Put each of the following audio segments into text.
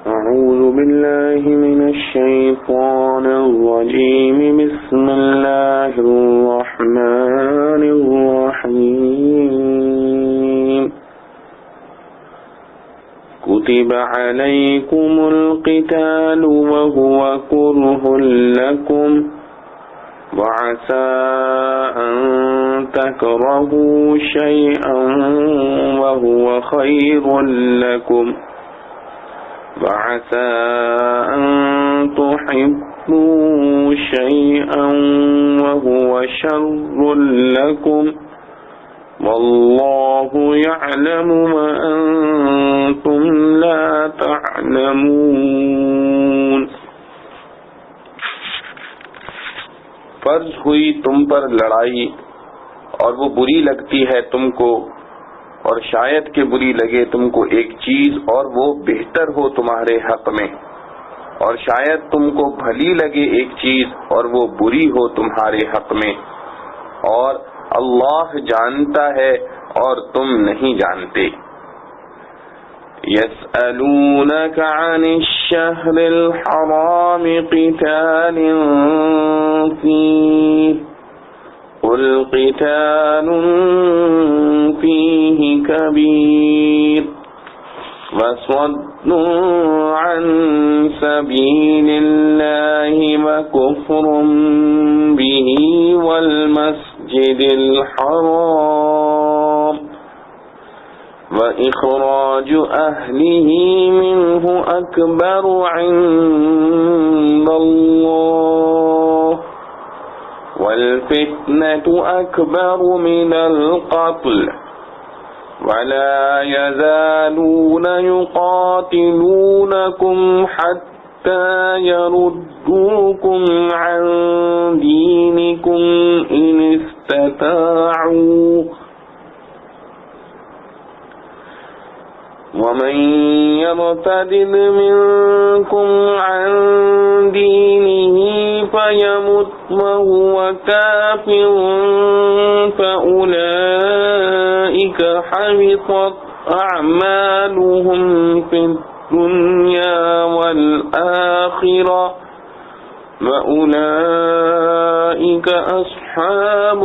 أعوذ بالله من الشيطان الرجيم. بسم الله الرحمن الرحيم. كتب عليكم القتال وهو كره لكم وعسى أن تكرهوا شيئا وهو خير لكم وعسى أن تحبوا شيئا وهو شر لكم والله يعلم وأنتم لا تعلمون. فرض ہوئی تم پر لڑائی اور وہ بری لگتی ہے تم کو، اور شاید کہ بری لگے تم کو ایک چیز اور وہ بہتر ہو تمہارے حق میں، اور شاید تم کو بھلی لگے ایک چیز اور وہ بری ہو تمہارے حق میں، اور اللہ جانتا ہے اور تم نہیں جانتے. يسألونك عن الشهر الحرام قتال فيه قل قتال فيه كبير وصد عن سبيل الله وكفر به والمسجد الحرام وإخراج أهله منه أكبر عند الله والفتنة أكبر من القتل ولا يزالون يقاتلونكم حتى يردوكم عن دينكم إن استطاعوا ومن يرتد منكم عن دينه فيمت وهو كافر فأولئك حبطت أعمالهم في الدنيا والآخرة وأولئك أصحاب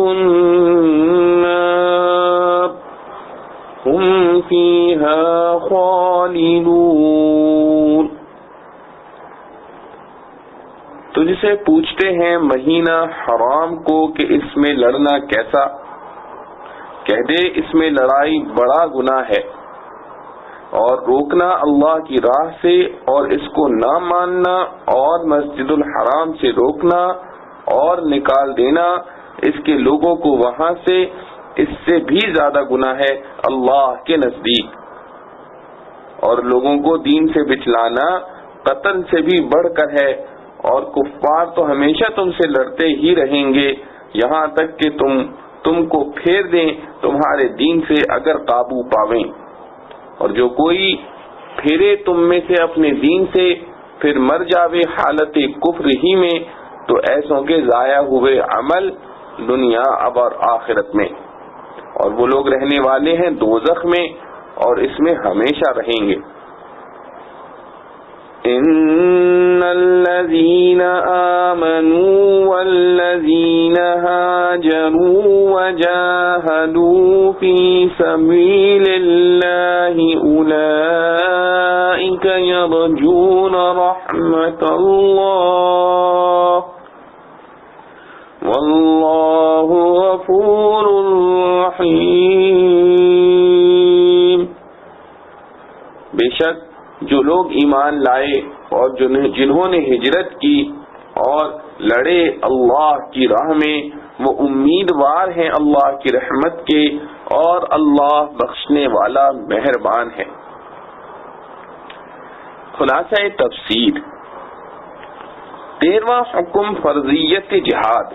النار هم فيها خالدون. تجھ سے پوچھتے ہیں مہینہ حرام کو کہ اس میں لڑنا کیسا؟ کہہ دے اس میں لڑائی بڑا گناہ ہے، اور روکنا اللہ کی راہ سے اور اس کو نہ ماننا اور مسجد الحرام سے روکنا اور نکال دینا اس کے لوگوں کو وہاں سے، اس سے بھی زیادہ گناہ ہے اللہ کے نزدیک. اور لوگوں کو دین سے بچلانا قتل سے بھی بڑھ کر ہے، اور کفار تو ہمیشہ تم سے لڑتے ہی رہیں گے یہاں تک کہ تم کو پھیر دیں تمہارے دین سے اگر قابو پاویں. اور جو کوئی پھیرے تم میں سے اپنے دین سے پھر مر جاوے حالت کفر ہی میں تو ایسوں کے ضائع ہوئے عمل دنیا اب اور آخرت میں، اور وہ لوگ رہنے والے ہیں دوزخ میں اور اس میں ہمیشہ رہیں گے. ان الذين آمنوا والذين هاجروا وجاهدوا في سبيل الله أولئك يرجون رحمة الله والله غفور رحيم. بے شک جو لوگ ایمان لائے اور جنہوں نے ہجرت کی اور لڑے اللہ کی راہ میں وہ امیدوار ہیں اللہ کی رحمت کے، اور اللہ بخشنے والا مہربان ہے. خلاصہ تفسیر. 13واں حکم فرضیت جہاد.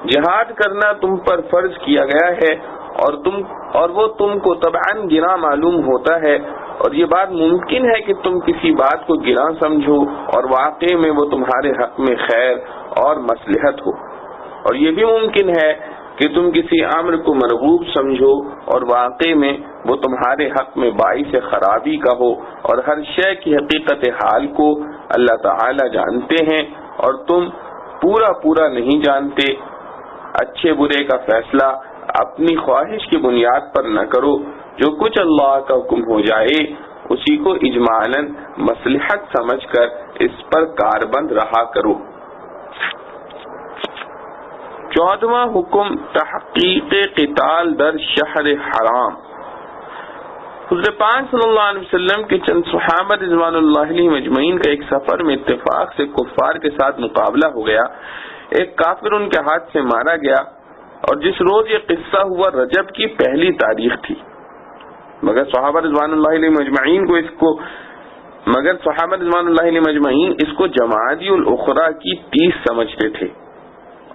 جہاد کرنا تم پر فرض کیا گیا ہے اور وہ تم کو طبعاً گناہ معلوم ہوتا ہے، اور یہ بات ممکن ہے کہ تم کسی بات کو گناہ سمجھو اور واقع میں وہ تمہارے حق میں خیر اور مصلحت ہو، اور یہ بھی ممکن ہے کہ تم کسی امر کو مرغوب سمجھو اور واقع میں وہ تمہارے حق میں باعث خرابی کا ہو، اور ہر شے کی حقیقت حال کو اللہ تعالی جانتے ہیں اور تم پورا نہیں جانتے۔ اچھے برے کا فیصلہ اپنی خواہش کی بنیاد پر نہ کرو، جو کچھ اللہ کا حکم ہو جائے اسی کو اجمالاً مصلحت سمجھ کر اس پر کاربند رہا کرو۔ 14واں حکم تحقیق قتال در شہر حرام۔ حضور پاک صلی اللہ علیہ وسلم کے چند صحابہ رضوان اللہ علیہم اجمعین کا ایک سفر میں اتفاق سے کفار کے ساتھ مقابلہ ہو گیا۔ ایک کافر ان کے ہاتھ سے مارا گیا، اور جس روز یہ قصہ ہوا رجب کی پہلی تاریخ تھی، مگر صحابہ رضوان اللہ علیہم اجمعین اس کو جمادی الاخری کی 30 سمجھتے تھے،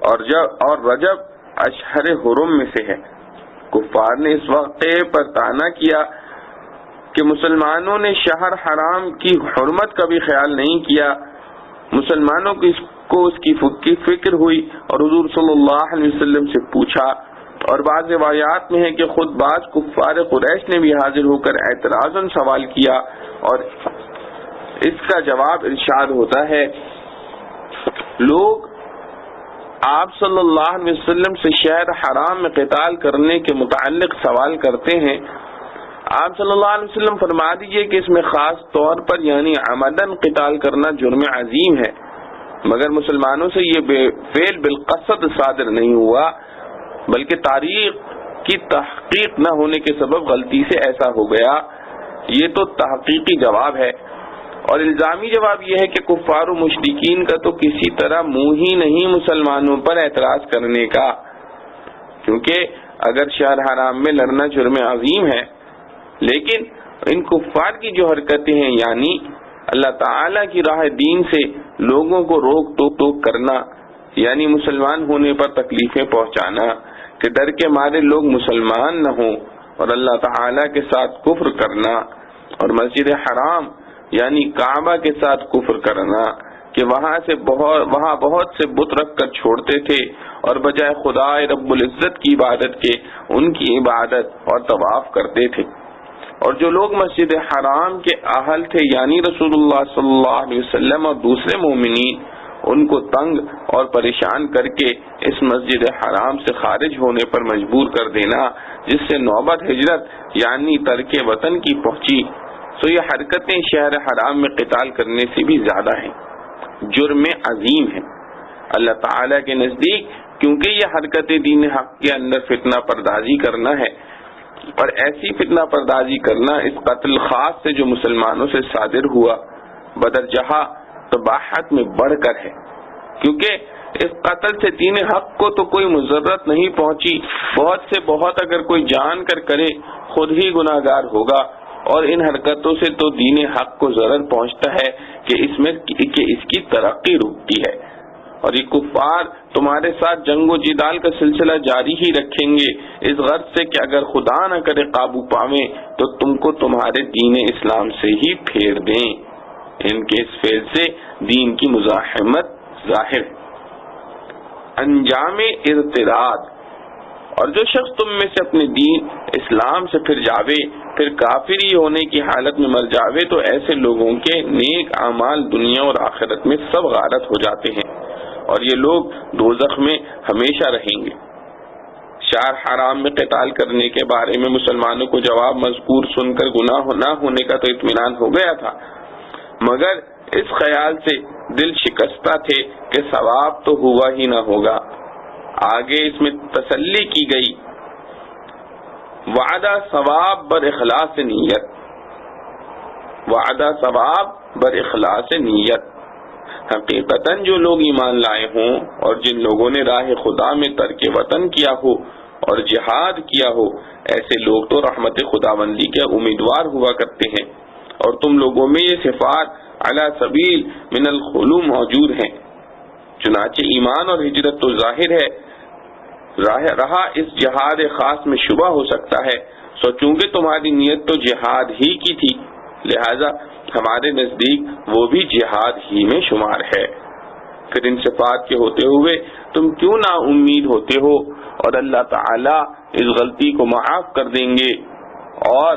اور رجب اشہر حرم میں سے ہے۔ کفار نے اس واقعے پر طعنا کیا کہ مسلمانوں نے شہر حرام کی حرمت کا بھی خیال نہیں کیا۔ مسلمانوں کو اس کی فکر ہوئی اور حضور صلی اللہ علیہ وسلم سے پوچھا، اور بعض روایات میں ہے کہ خود بعض کفار قریش نے بھی حاضر ہو کر اعتراضاً سوال کیا، اور اس کا جواب ارشاد ہوتا ہے، لوگ آپ صلی اللہ علیہ وسلم سے شہر حرام میں قتال کرنے کے متعلق سوال کرتے ہیں۔ آپ صلی اللہ علیہ وسلم فرما دیجئے کہ اس میں خاص طور پر یعنی عمدن قتال کرنا جرم عظیم ہے، مگر مسلمانوں سے یہ فعل بالقصد صادر نہیں ہوا، بلکہ تاریخ کی تحقیق نہ ہونے کے سبب غلطی سے ایسا ہو گیا۔ یہ تو تحقیقی جواب ہے، اور الزامی جواب یہ ہے کہ کفار و مشرکین کا تو کسی طرح منہ ہی نہیں مسلمانوں پر اعتراض کرنے کا، کیونکہ اگر شہر حرام میں لڑنا جرم عظیم ہے، لیکن ان کفار کی جو حرکتیں ہیں یعنی اللہ تعالی کی راہ دین سے لوگوں کو روک ٹوک کرنا، یعنی مسلمان ہونے پر تکلیفیں پہنچانا کہ ڈر کے مارے لوگ مسلمان نہ ہوں، اور اللہ تعالی کے ساتھ کفر کرنا، اور مسجد حرام یعنی کعبہ کے ساتھ کفر کرنا کہ وہاں بہت سے بت رکھ کر چھوڑتے تھے اور بجائے خدا رب العزت کی عبادت کے ان کی عبادت اور طواف کرتے تھے۔ اور جو لوگ مسجد حرام کے اہل تھے یعنی رسول اللہ صلی اللہ علیہ وسلم اور دوسرے مومنین، ان کو تنگ اور پریشان کر کے اس مسجد حرام سے خارج ہونے پر مجبور کر دینا، جس سے نوبت ہجرت یعنی ترک وطن کی پہنچی، تو یہ حرکتیں شہر حرام میں قتال کرنے سے بھی زیادہ ہیں، جرم عظیم ہے اللہ تعالی کے نزدیک، کیونکہ یہ حرکت دین حق کے اندر فتنہ پردازی کرنا ہے، اور ایسی فتنہ پردازی کرنا اس قتل خاص سے جو مسلمانوں سے صادر ہوا بدر جہاں قباحت میں بڑھ کر ہے، کیونکہ اس قتل سے دین حق کو تو کوئی مضرت نہیں پہنچی، بہت سے بہت اگر کوئی جان کر کرے خود ہی گناہگار ہوگا، اور ان حرکتوں سے تو دین حق کو ضرر پہنچتا ہے کہ اس کی ترقی رکتی ہے، اور یہ کفار تمہارے ساتھ جنگ و جدال کا سلسلہ جاری ہی رکھیں گے اس غرض سے کہ اگر خدا نہ کرے قابو پاویں تو تم کو تمہارے دین اسلام سے ہی پھیر دیں۔ ان کے اس فعل سے دین کی مزاحمت ظاہر ہے۔ انجام ارتداد، اور جو شخص تم میں سے اپنے دین اسلام سے پھر جاوے، پھر کافری ہونے کی حالت میں مر جاوے، تو ایسے لوگوں کے نیک اعمال دنیا اور آخرت میں سب غارت ہو جاتے ہیں، اور یہ لوگ دوزخ میں ہمیشہ رہیں گے۔ شہر حرام میں قتال کرنے کے بارے میں مسلمانوں کو جواب مذکور سن کر گناہ نہ ہونے کا تو اطمینان ہو گیا تھا، مگر اس خیال سے دل شکستہ تھے کہ ثواب تو ہوا ہی نہ ہوگا۔ آگے اس میں تسلی کی گئی، وعدہ ثواب بر اخلاص نیت، وعدہ ثواب بر اخلاص نیت۔ حقیقتاً جو لوگ ایمان لائے ہوں اور جن لوگوں نے راہ خدا میں ترک وطن کیا ہو اور جہاد کیا ہو، ایسے لوگ تو رحمت خداوندی کے امیدوار ہوا کرتے ہیں، اور تم لوگوں میں یہ صفات علی سبیل من الخلو موجود ہیں۔ چنانچہ ایمان اور ہجرت تو ظاہر ہے، رہا اس جہاد خاص میں شبہ ہو سکتا ہے، سو چونکہ تمہاری نیت تو جہاد ہی کی تھی، لہذا ہمارے نزدیک وہ بھی جہاد ہی میں شمار ہے۔ پھر ان صفات کے ہوتے ہوئے تم کیوں نا امید ہوتے ہو اور اللہ تعالی اس غلطی کو معاف کر دیں گے اور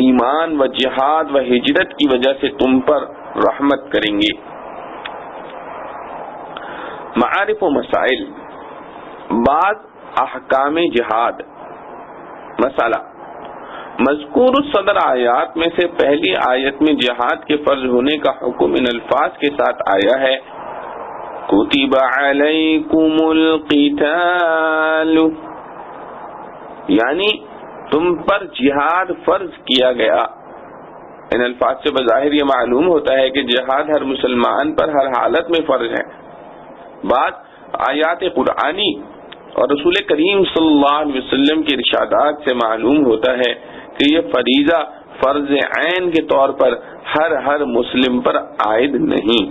ایمان و جہاد و ہجرت کی وجہ سے تم پر رحمت کریں گے۔ معارف و مسائل، بعض احکام جہاد۔ مسئلہ، مذکور الصدر آیات میں سے پہلی آیت میں جہاد کے فرض ہونے کا حکم ان الفاظ کے ساتھ آیا ہے، کتب علیکم القتال، یعنی تم پر جہاد فرض کیا گیا۔ ان الفاظ سے بظاہر یہ معلوم ہوتا ہے کہ جہاد ہر مسلمان پر ہر حالت میں فرض ہے۔ بعض آیات قرآنی اور رسول کریم صلی اللہ علیہ وسلم کے ارشادات سے معلوم ہوتا ہے کہ یہ فریضہ فرض عین کے طور پر ہر مسلم پر عائد نہیں،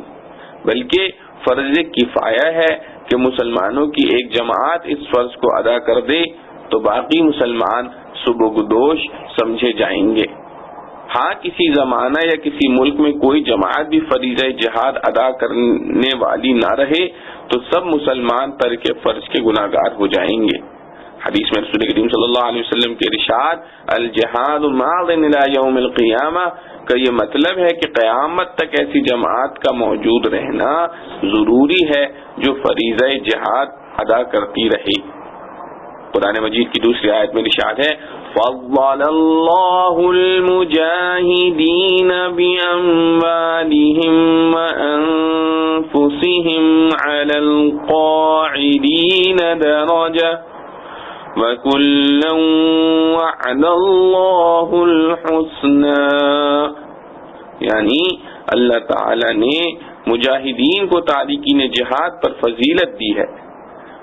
بلکہ فرض کفایہ ہے کہ مسلمانوں کی ایک جماعت اس فرض کو ادا کر دے تو باقی مسلمان سبکدوش سمجھے جائیں گے۔ ہاں کسی زمانہ یا کسی ملک میں کوئی جماعت بھی فریضہ جہاد ادا کرنے والی نہ رہے تو سب مسلمان ترک فرض کے گناہگار ہو جائیں گے۔ حدیث میں رسول کریم صلی اللہ علیہ وسلم کے ارشاد الجہاد ماض الی یوم القیامہ کا یہ مطلب ہے کہ قیامت تک ایسی جماعت کا موجود رہنا ضروری ہے جو فریضہ جہاد ادا کرتی رہے۔ قرآن مجید کی دوسری آیت میں ارشاد ہے فضل اللہ المجاہدین باموالہم وانفسہم علی القاعدین درجہ وَكُلًّا وَعَدَ اللَّهُ الْحُسْنَى، یعنی اللہ تعالی نے مجاہدین کو تارکین جہاد پر فضیلت دی ہے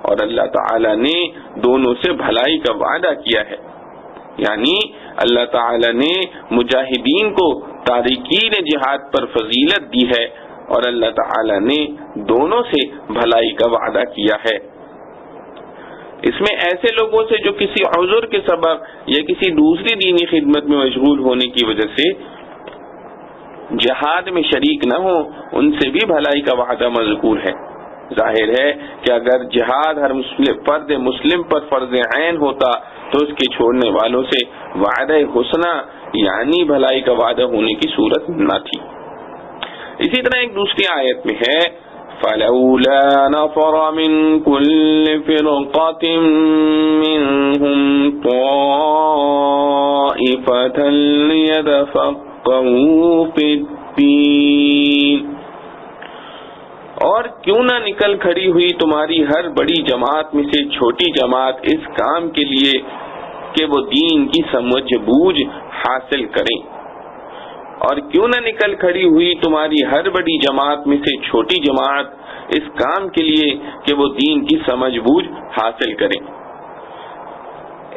اور اللہ تعالی نے دونوں سے بھلائی کا وعدہ کیا ہے، یعنی اللہ تعالی نے مجاہدین کو تارکین جہاد پر فضیلت دی ہے اور اللہ تعالی نے دونوں سے بھلائی کا وعدہ کیا ہے۔ اس میں ایسے لوگوں سے جو کسی عذر کے سبب یا کسی دوسری دینی خدمت میں مشغول ہونے کی وجہ سے جہاد میں شریک نہ ہو، ان سے بھی بھلائی کا وعدہ مذکور ہے۔ ظاہر ہے کہ اگر جہاد ہر فرد مسلم پر فرض عین ہوتا تو اس کے چھوڑنے والوں سے وعدہ حسنہ یعنی بھلائی کا وعدہ ہونے کی صورت نہ تھی۔ اسی طرح ایک دوسری آیت میں ہے فَلَوْلَا نَفَرَ مِن كُلِّ فِرْقَةٍ مِّنْهُمْ طَائِفَةً لِيَتَفَقَّهُوا فِي الدِّينِ، اور کیوں نہ نکل کھڑی ہوئی تمہاری ہر بڑی جماعت میں سے چھوٹی جماعت اس کام کے لیے کہ وہ دین کی سمجھ بوجھ حاصل کریں، اور کیوں نہ نکل کھڑی ہوئی تمہاری ہر بڑی جماعت میں سے چھوٹی جماعت اس کام کے لیے کہ وہ دین کی سمجھ بوجھ حاصل کریں۔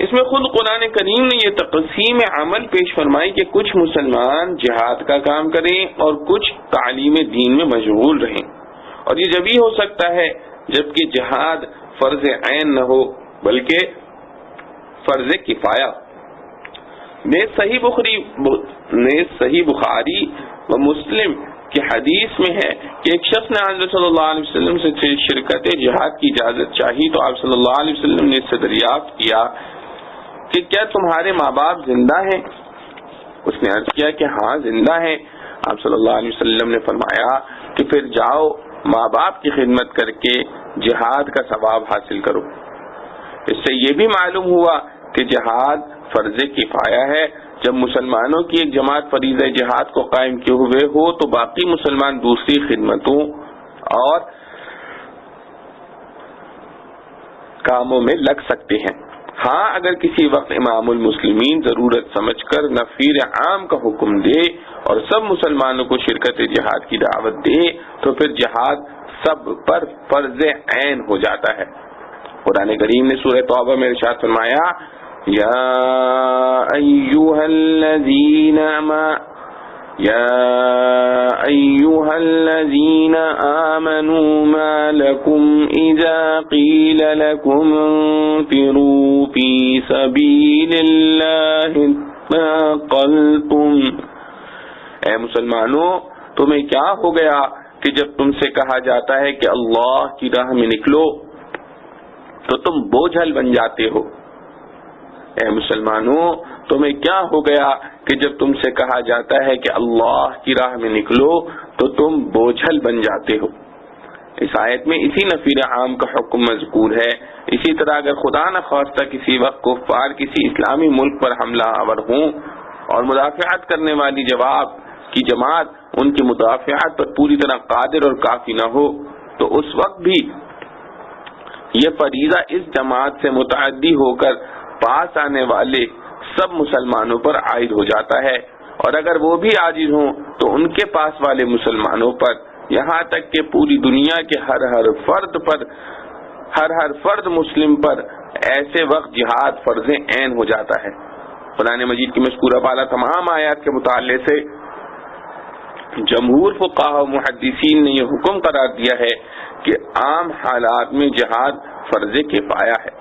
اس میں خود قرآن کریم نے یہ تقسیم عمل پیش فرمائی کہ کچھ مسلمان جہاد کا کام کریں اور کچھ تعلیم دین میں مشغول رہیں، اور یہ جبھی ہو سکتا ہے جبکہ جہاد فرض عین نہ ہو بلکہ فرض کفایہ۔ صحیح بخاری و مسلم کی حدیث میں ہے کہ ایک شخص نے حضرت صلی اللہ علیہ وسلم سے شرکت جہاد کی اجازت چاہی تو آپ صلی اللہ علیہ وسلم نے اس سے دریافت کیا کہ کیا تمہارے ماں باپ زندہ ہیں؟ اس نے عرض کیا کہ ہاں زندہ ہیں۔ آپ صلی اللہ علیہ وسلم نے فرمایا کہ پھر جاؤ ماں باپ کی خدمت کر کے جہاد کا ثواب حاصل کرو۔ اس سے یہ بھی معلوم ہوا کہ جہاد فرض کفایہ ہے۔ جب مسلمانوں کی ایک جماعت فریضہ جہاد کو قائم کیے ہوئے ہو تو باقی مسلمان دوسری خدمتوں اور کاموں میں لگ سکتے ہیں۔ ہاں اگر کسی وقت امام المسلمین ضرورت سمجھ کر نفیر عام کا حکم دے اور سب مسلمانوں کو شرکت جہاد کی دعوت دے تو پھر جہاد سب پر فرض عین ہو جاتا ہے۔ قرآن کریم نے سورہ توبہ میں ارشاد فرمایا یا ایھا الذین آمنوا ما لکم اذا قیل لکم انفروا فی سبیل اللہ اثاقلتم، اے مسلمانوں تمہیں کیا ہو گیا کہ جب تم سے کہا جاتا ہے کہ اللہ کی راہ میں نکلو تو تم بوجھل بن جاتے ہو۔ اے مسلمانوں، تمہیں کیا ہو گیا کہ جب تم سے کہا جاتا ہے کہ اللہ کی راہ میں نکلو تو تم بوجھل بن جاتے ہو۔ اس آیت میں اسی نفیر عام کا حکم مذکور ہے۔ اسی طرح اگر خدا نہ خواستہ کسی وقت کفار کسی اسلامی ملک پر حملہ آور ہوں اور مدافعت کرنے والی جماعت ان کی مدافعت پر پوری طرح قادر اور کافی نہ ہو، تو اس وقت بھی یہ فریضہ اس جماعت سے متعدی ہو کر پاس آنے والے سب مسلمانوں پر عائد ہو جاتا ہے، اور اگر وہ بھی عاجز ہوں تو ان کے پاس والے مسلمانوں پر، یہاں تک کہ پوری دنیا کے ہر فرد مسلم پر ایسے وقت جہاد فرض عین ہو جاتا ہے۔ قرآن مجید کی مذکورہ بالا تمام آیات کے مطالعے سے جمہور فقہاء و محدثین نے یہ حکم قرار دیا ہے کہ عام حالات میں جہاد فرض کفایہ ہے۔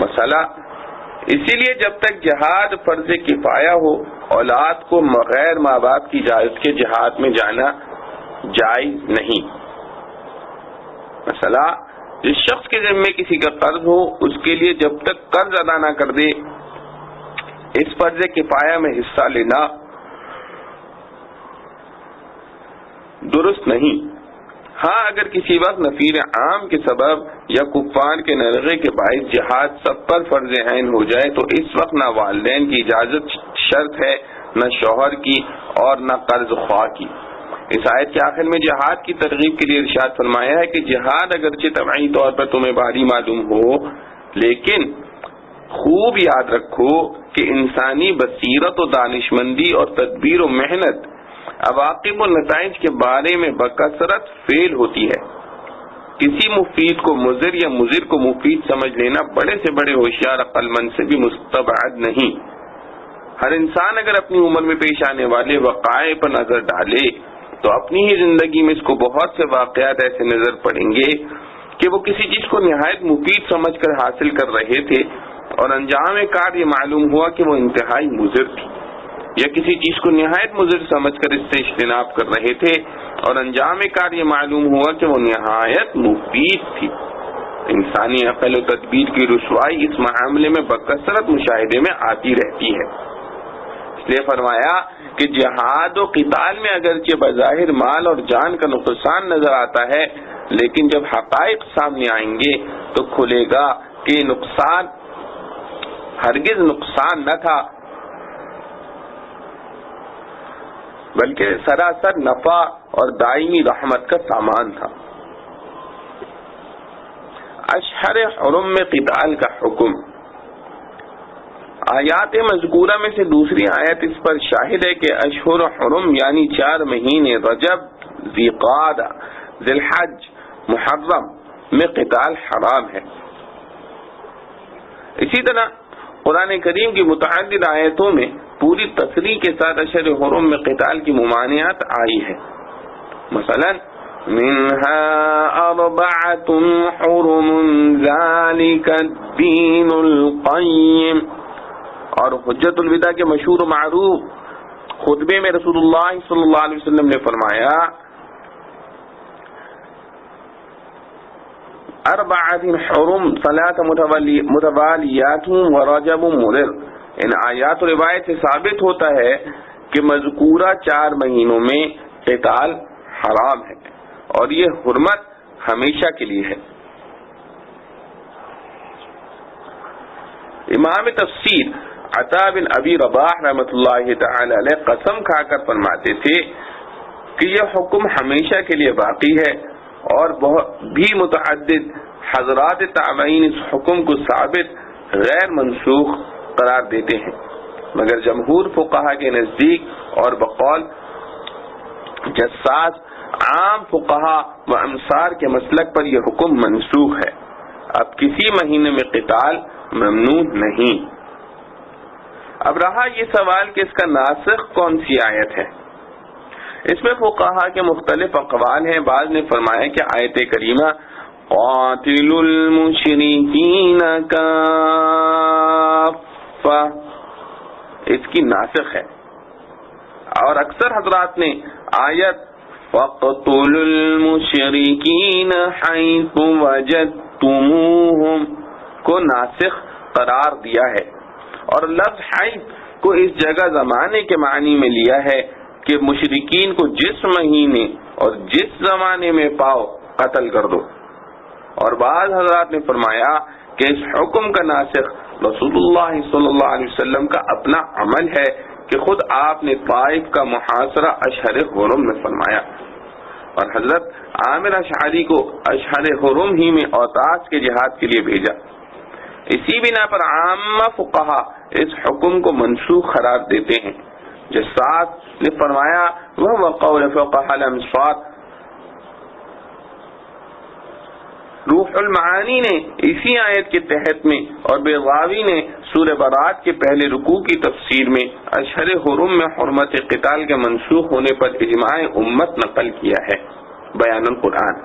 مسئلہ اسی لیے جب تک جہاد فرض کفایہ ہو، اولاد کو بغیر ماں باپ کی اجازت کے جہاد میں جانا جائز نہیں۔ مسئلہ جس شخص کے ذمے کسی کا قرض ہو، اس کے لیے جب تک قرض ادا نہ کر دے اس فرض کفایہ میں حصہ لینا درست نہیں۔ ہاں اگر کسی وقت نفیر عام کے سبب یا کفار کے نرغے کے باعث جہاد سب پر فرض عین ہو جائے تو اس وقت نہ والدین کی اجازت شرط ہے، نہ شوہر کی اور نہ قرض خواہ کی۔ اس آیت کے آخر میں جہاد کی ترغیب کے لیے ارشاد فرمایا ہے کہ جہاد اگرچہ طبعی طور پر تمہیں بھاری معلوم ہو، لیکن خوب یاد رکھو کہ انسانی بصیرت و دانشمندی اور تدبیر و محنت عواقب و نتائج کے بارے میں بکثرت فیل ہوتی ہے۔ کسی مفید کو مضر یا مضر کو مفید سمجھ لینا بڑے سے بڑے ہوشیار عقل مند سے بھی مستبعد نہیں۔ ہر انسان اگر اپنی عمر میں پیش آنے والے وقائع پر نظر ڈالے تو اپنی ہی زندگی میں اس کو بہت سے واقعات ایسے نظر پڑیں گے کہ وہ کسی چیز کو نہایت مفید سمجھ کر حاصل کر رہے تھے اور انجام کار یہ معلوم ہوا کہ وہ انتہائی مضر تھی، یا کسی چیز کو نہایت مضر سمجھ کر اس سے اجتناب کر رہے تھے اور انجام کار یہ معلوم ہوا کہ وہ نہایت مفید تھی۔ انسانی عقل و تدبیر کی رسوائی اس معاملے میں بکثرت مشاہدے میں آتی رہتی ہے۔ اس لیے فرمایا کہ جہاد و قتال میں اگرچہ بظاہر مال اور جان کا نقصان نظر آتا ہے، لیکن جب حقائق سامنے آئیں گے تو کھلے گا کہ نقصان ہرگز نقصان نہ تھا، بلکہ سراسر نفع اور دائمی رحمت کا سامان تھا۔ اشہر حرم میں قتال کا حکم۔ آیات مذکورہ میں سے دوسری آیت اس پر شاہد ہے کہ اشہر حرم یعنی 4 مہینے رجب، ذی قعدہ، ذی الحج، محرم میں قتال حرام ہے۔ اسی طرح قرآن کریم کی متعدد آیتوں میں پوری تصریح کے ساتھ اشہر حرم میں قتال کی ممانعت آئی ہے۔ مثلا منها 4 حرم ذلك الدین القیم، اور حجت الوداع کے مشہور و معروف خطبے میں رسول اللہ صلی اللہ علیہ وسلم نے فرمایا 4 حرم 3 متوالیات ورجب مضر۔ ان آیات و روایت سے ثابت ہوتا ہے کہ مذکورہ 4 مہینوں میں قتال حرام ہے اور یہ حرمت ہمیشہ کے لیے ہے۔ امام تفسیر عطا بن ابی رباح رحمۃ اللہ تعالی علیہ قسم کھا کر فرماتے تھے کہ یہ حکم ہمیشہ کے لیے باقی ہے، اور بھی متعدد حضرات تابعین اس حکم کو ثابت غیر منسوخ قرار دیتے ہیں، مگر جمہور فقہا کے نزدیک اور بقول جساس عام فقہا و امصار کے مسلک پر یہ حکم منسوخ ہے۔ اب کسی مہینے میں قتال ممنوع نہیں۔ اب رہا یہ سوال کہ اس کا ناسخ کون سی آیت ہے۔ اس میں فقہا کے مختلف اقوال ہیں۔ بعض نے فرمایا کہ آیت کریمہ قاتل المشرکین کافہ اس کی ناسخ ہے، اور اکثر حضرات نے آیت فَاقْتُلُوا الْمُشْرِكِينَ حَيْثُ وَجَدتُّمُوهُمْ حرمتموہم کو ناسخ قرار دیا ہے، اور لفظ حیض کو اس جگہ زمانے کے معنی میں لیا ہے کہ مشرکین کو جس مہینے اور جس زمانے میں پاؤ قتل کر دو۔ اور بعض حضرات نے فرمایا کہ اس حکم کا ناسخ رسول اللہ صلی اللہ علیہ وسلم کا اپنا عمل ہے کہ خود آپ نے طائف کا محاصرہ اشہر حرم میں فرمایا، اور حضرت عامر اشعری کو اشہر حرم ہی میں اوطاس کے جہاد کے لیے بھیجا۔ اسی بنا پر عامہ فقہا اس حکم کو منسوخ قرار دیتے ہیں۔ جساس نے فرمایا وہ قول فقہاء الامصار۔ روح المعانی نے اسی آیت کے تحت میں اور بیضاوی نے سورہ برات کے پہلے رکوع کی تفسیر میں اشہر حرم میں حرمت قتال کے منسوخ ہونے پر اجماع امت نقل کیا ہے بیان القرآن۔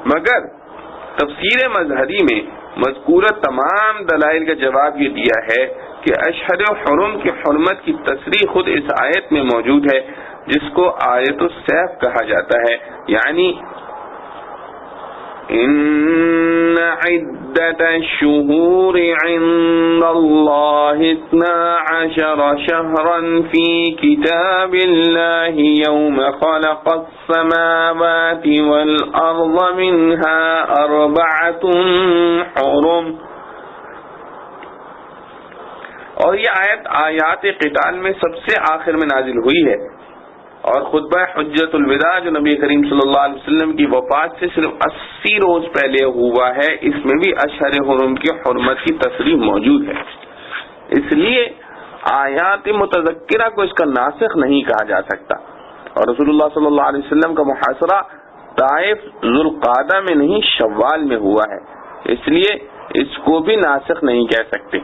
مگر تفسیر مظہری میں مذکورہ تمام دلائل کا جواب یہ دیا ہے کہ اشہر حرم کی حرمت کی تصریح خود اس آیت میں موجود ہے، جس کو آیت السیف کہا جاتا ہے، یعنی ان عدت الشہور عند اللہ 12 شہرا فی کتاب اللہ یوم خلق السماوات والارض منها 4 حرم۔ اور یہ آیات قتال میں سب سے آخر میں نازل ہوئی ہے، اور خطبہ حجت الوداع جو نبی کریم صلی اللہ علیہ وسلم کی وفات سے صرف 80 روز پہلے ہوا ہے، اس میں بھی اشہر حرم کی حرمت کی تصریح موجود ہے۔ اس لیے آیات متذکرہ کو اس کا ناسخ نہیں کہا جا سکتا، اور رسول اللہ صلی اللہ علیہ وسلم کا محاصرہ طائف ذوالقعدہ میں نہیں شوال میں ہوا ہے، اس لیے اس کو بھی ناسخ نہیں کہہ سکتے۔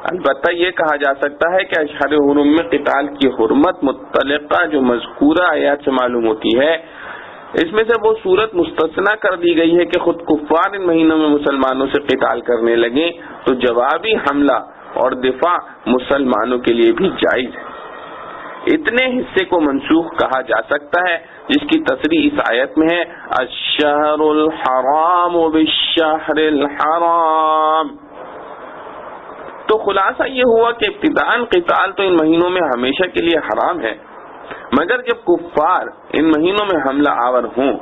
البتہ یہ کہا جا سکتا ہے کہ اشہر حرم میں قتال کی حرمت متعلقہ جو مذکورہ آیات سے معلوم ہوتی ہے، اس میں سے وہ صورت مستثنیٰ کر دی گئی ہے کہ خود کفار ان مہینوں میں مسلمانوں سے قتال کرنے لگیں تو جوابی حملہ اور دفاع مسلمانوں کے لیے بھی جائز ہے۔ اتنے حصے کو منسوخ کہا جا سکتا ہے جس کی تصریح اس آیت میں ہے الشہر الحرام بالشہر الحرام۔ تو خلاصہ یہ ہوا کہ ابتداءً قتال تو ان مہینوں میں ہمیشہ کے لیے حرام ہے، مگر جب کفار ان مہینوں میں حملہ آور ہوں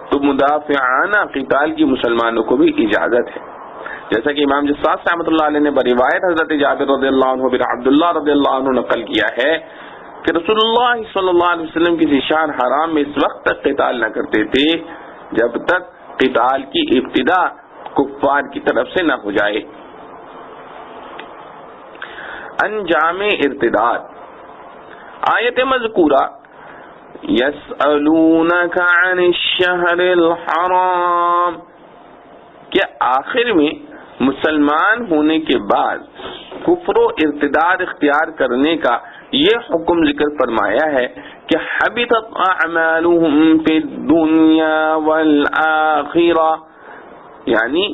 تو مدافعانہ قتال کی مسلمانوں کو بھی اجازت ہے، جیسا کہ امام جساس رحمۃ اللہ علیہ نے بروایت حضرت جابر رضی اللہ عنہ بن عبداللہ رضی اللہ عنہ نقل کیا ہے کہ رسول اللہ صلی اللہ علیہ وسلم کسی شہر حرام میں اس وقت تک قتال نہ کرتے تھے جب تک قتال کی ابتدا کفار کی طرف سے نہ ہو جائے۔ انجام ارتداد۔ آیت مذکورہ یسألونک عن الشہر الحرام کے آخر میں مسلمان ہونے کے بعد کفر و ارتداد اختیار کرنے کا یہ حکم ذکر فرمایا ہے کہ حبطت اعمالهم فی الدنیا والآخرہ، یعنی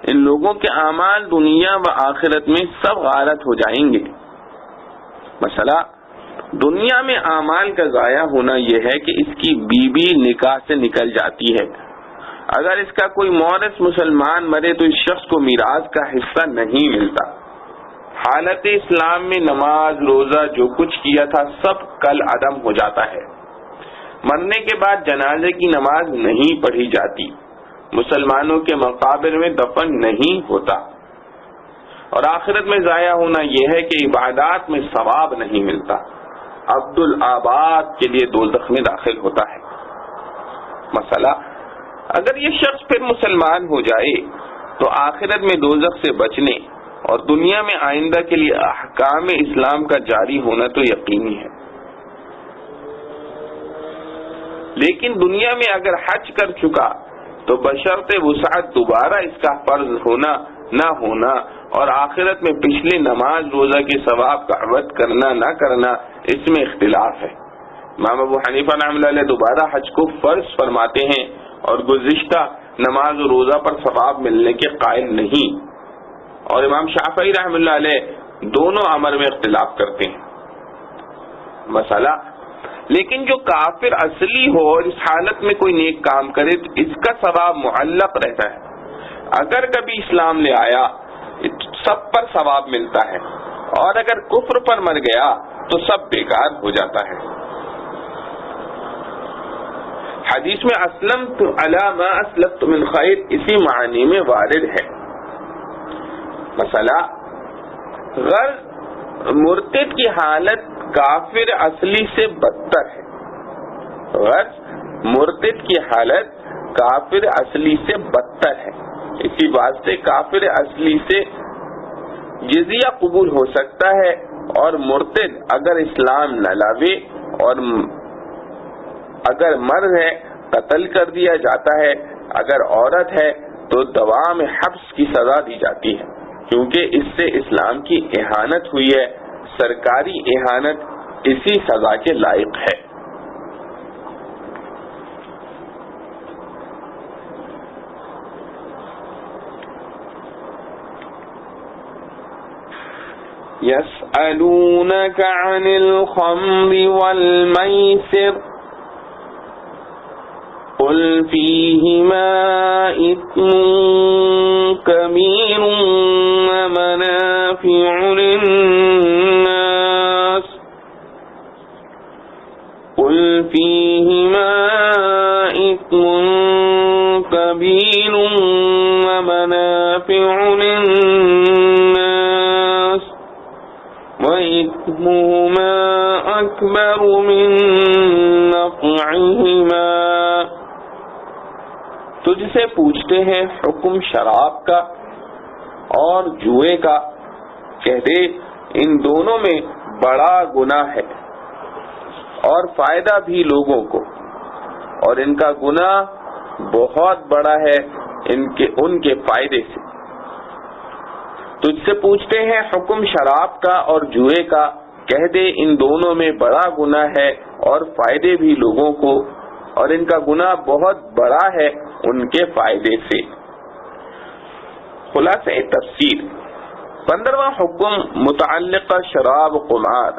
ان لوگوں کے اعمال دنیا و آخرت میں سب غارت ہو جائیں گے۔ مسئلہ دنیا میں اعمال کا ضائع ہونا یہ ہے کہ اس کی بیوی نکاح سے نکل جاتی ہے، اگر اس کا کوئی مورث مسلمان مرے تو اس شخص کو میراث کا حصہ نہیں ملتا۔ حالت اسلام میں نماز روزہ جو کچھ کیا تھا سب کل عدم ہو جاتا ہے۔ مرنے کے بعد جنازے کی نماز نہیں پڑھی جاتی، مسلمانوں کے مقابر میں دفن نہیں ہوتا، اور آخرت میں ضائع ہونا یہ ہے کہ عبادات میں ثواب نہیں ملتا، عبد الآباد کے لیے دوزخ میں داخل ہوتا ہے۔ مسئلہ اگر یہ شخص پھر مسلمان ہو جائے تو آخرت میں دوزخ سے بچنے اور دنیا میں آئندہ کے لیے احکام اسلام کا جاری ہونا تو یقینی ہے، لیکن دنیا میں اگر حج کر چکا تو بشرط وسعت دوبارہ اس کا فرض ہونا نہ ہونا اور آخرت میں پچھلی نماز روزہ کے ثواب کا عوض کرنا نہ کرنا اس میں اختلاف ہے۔ امام ابو حنیفہ رحمۃ اللہ علیہ دوبارہ حج کو فرض فرماتے ہیں اور گزشتہ نماز و روزہ پر ثواب ملنے کے قائل نہیں، اور امام شافعی رحمۃ اللہ علیہ دونوں امر میں اختلاف کرتے ہیں۔ مسئلہ لیکن جو کافر اصلی ہو اور اس حالت میں کوئی نیک کام کرے تو اس کا ثواب معلق رہتا ہے، اگر کبھی اسلام لے آیا سب پر ثواب ملتا ہے، اور اگر کفر پر مر گیا تو سب بیکار ہو جاتا ہے۔ حدیث میں اسلمت علی ما اسلفت من خیر اسی معنی میں وارد ہے۔ مسئلہ غرض مرتد کی حالت کافر اصلی سے بدتر ہے، غرض مرتد کی حالت کافر اصلی سے بدتر ہے، اسی واسطے کافر اصلی سے جزیہ قبول ہو سکتا ہے، اور مرتد اگر اسلام نہ لاوے اور اگر مرد ہے قتل کر دیا جاتا ہے، اگر عورت ہے تو دوام حبس کی سزا دی جاتی ہے، کیونکہ اس سے اسلام کی اہانت ہوئی ہے، سرکاری اہانت اسی سزا کے لائق ہے۔ يسألونك عن الخمر والميسر قل فيهما إثم كبير ومنافع للناس قل فيهما إثم كبير ومنافع للناس وإثمهما أكبر من نفعهما۔ تجھ سے پوچھتے ہیں حکم شراب کا اور جوئے کا، کہہ دے ان دونوں میں بڑا گناہ ہے اور فائدہ بھی لوگوں کو، اور ان کا گناہ بہت بڑا ہے ان کے فائدے سے۔ تجھ سے پوچھتے ہیں حکم شراب کا اور جوئے کا، کہہ دے ان دونوں میں بڑا گناہ ہے اور فائدے بھی لوگوں کو، اور ان کا گناہ بہت بڑا ہے ان کے فائدے سے۔ خلاصہ تفسیر، 15واں حکم متعلقہ شراب و قمار۔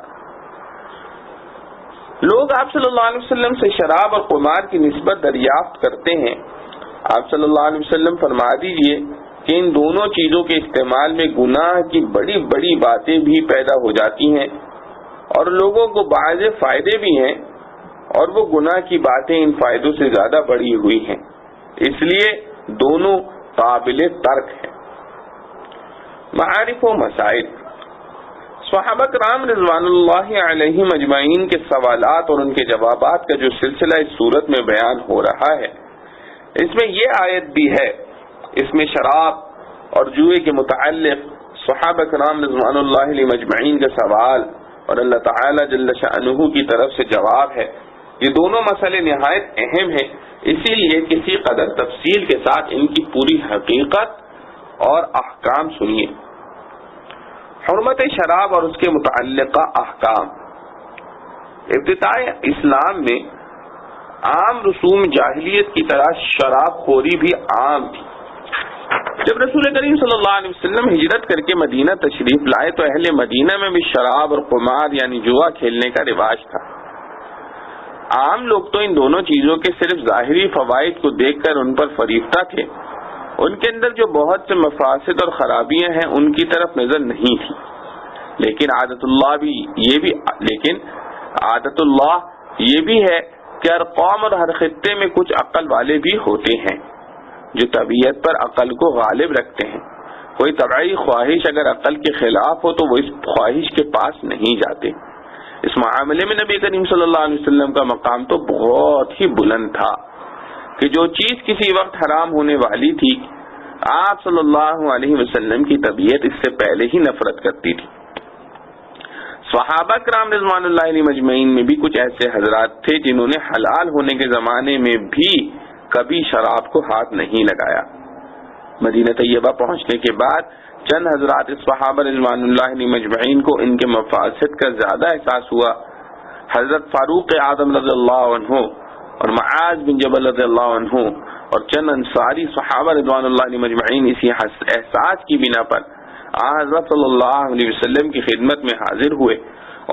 لوگ آپ صلی اللہ علیہ وسلم سے شراب اور قمار کی نسبت دریافت کرتے ہیں۔ آپ صلی اللہ علیہ وسلم فرما دیجئے کہ ان دونوں چیزوں کے استعمال میں گناہ کی بڑی بڑی باتیں بھی پیدا ہو جاتی ہیں، اور لوگوں کو بعض فائدے بھی ہیں، اور وہ گناہ کی باتیں ان فائدوں سے زیادہ بڑھی ہوئی ہیں، اس لیے دونوں قابل ترک ہیں۔ معارف و مسائل۔ صحابہ کرام رضوان اللہ علیہم اجمعین کے سوالات اور ان کے جوابات کا جو سلسلہ اس صورت میں بیان ہو رہا ہے، اس میں یہ آیت بھی ہے، اس میں شراب اور جوئے کے متعلق صحابہ کرام رضوان اللہ علیہم اجمعین کا سوال اور اللہ تعالی جل شأنہ کی طرف سے جواب ہے۔ یہ دونوں مسئلے نہایت اہم ہیں، اسی لیے کسی قدر تفصیل کے ساتھ ان کی پوری حقیقت اور احکام سنیے۔ حرمت شراب اور اس کے متعلقہ احکام۔ ابتداء اسلام میں عام رسوم جاہلیت کی طرح شراب خوری بھی عام تھی۔ جب رسول کریم صلی اللہ علیہ وسلم ہجرت کر کے مدینہ تشریف لائے تو اہل مدینہ میں بھی شراب اور قمار یعنی جوا کھیلنے کا رواج تھا۔ عام لوگ تو ان دونوں چیزوں کے صرف ظاہری فوائد کو دیکھ کر ان پر فریفتہ تھے، ان کے اندر جو بہت سے مفاسد اور خرابیاں ہیں ان کی طرف نظر نہیں تھی، لیکن عادت اللہ یہ بھی ہے کہ ہر قوم اور ہر خطے میں کچھ عقل والے بھی ہوتے ہیں جو طبیعت پر عقل کو غالب رکھتے ہیں۔ کوئی طبعی خواہش اگر عقل کے خلاف ہو تو وہ اس خواہش کے پاس نہیں جاتے۔ اس معاملے میں نبی کریم صلی اللہ علیہ وسلم کا مقام تو بہت ہی بلند تھا کہ جو چیز کسی وقت حرام ہونے والی تھی، آپ صلی اللہ علیہ وسلم کی طبیعت اس سے پہلے ہی نفرت کرتی تھی۔ صحابہ کرام رضوان اللہ علیہ مجمعین میں بھی کچھ ایسے حضرات تھے جنہوں نے حلال ہونے کے زمانے میں بھی کبھی شراب کو ہاتھ نہیں لگایا۔ مدینہ طیبہ پہنچنے کے بعد چند حضرات صحابہ رضوان اللہ علیہ مجمعین کو ان کے مفاسد کا زیادہ احساس ہوا۔ حضرت فاروق اعظم رضی اللہ عنہ اور معاذ بن جبل رضی اللہ عنہ اور چند انصاری صحابہ رضوان اللہ علیہ مجمعین اسی احساس کی بنا پر حضرت صلی اللہ علیہ وسلم کی خدمت میں حاضر ہوئے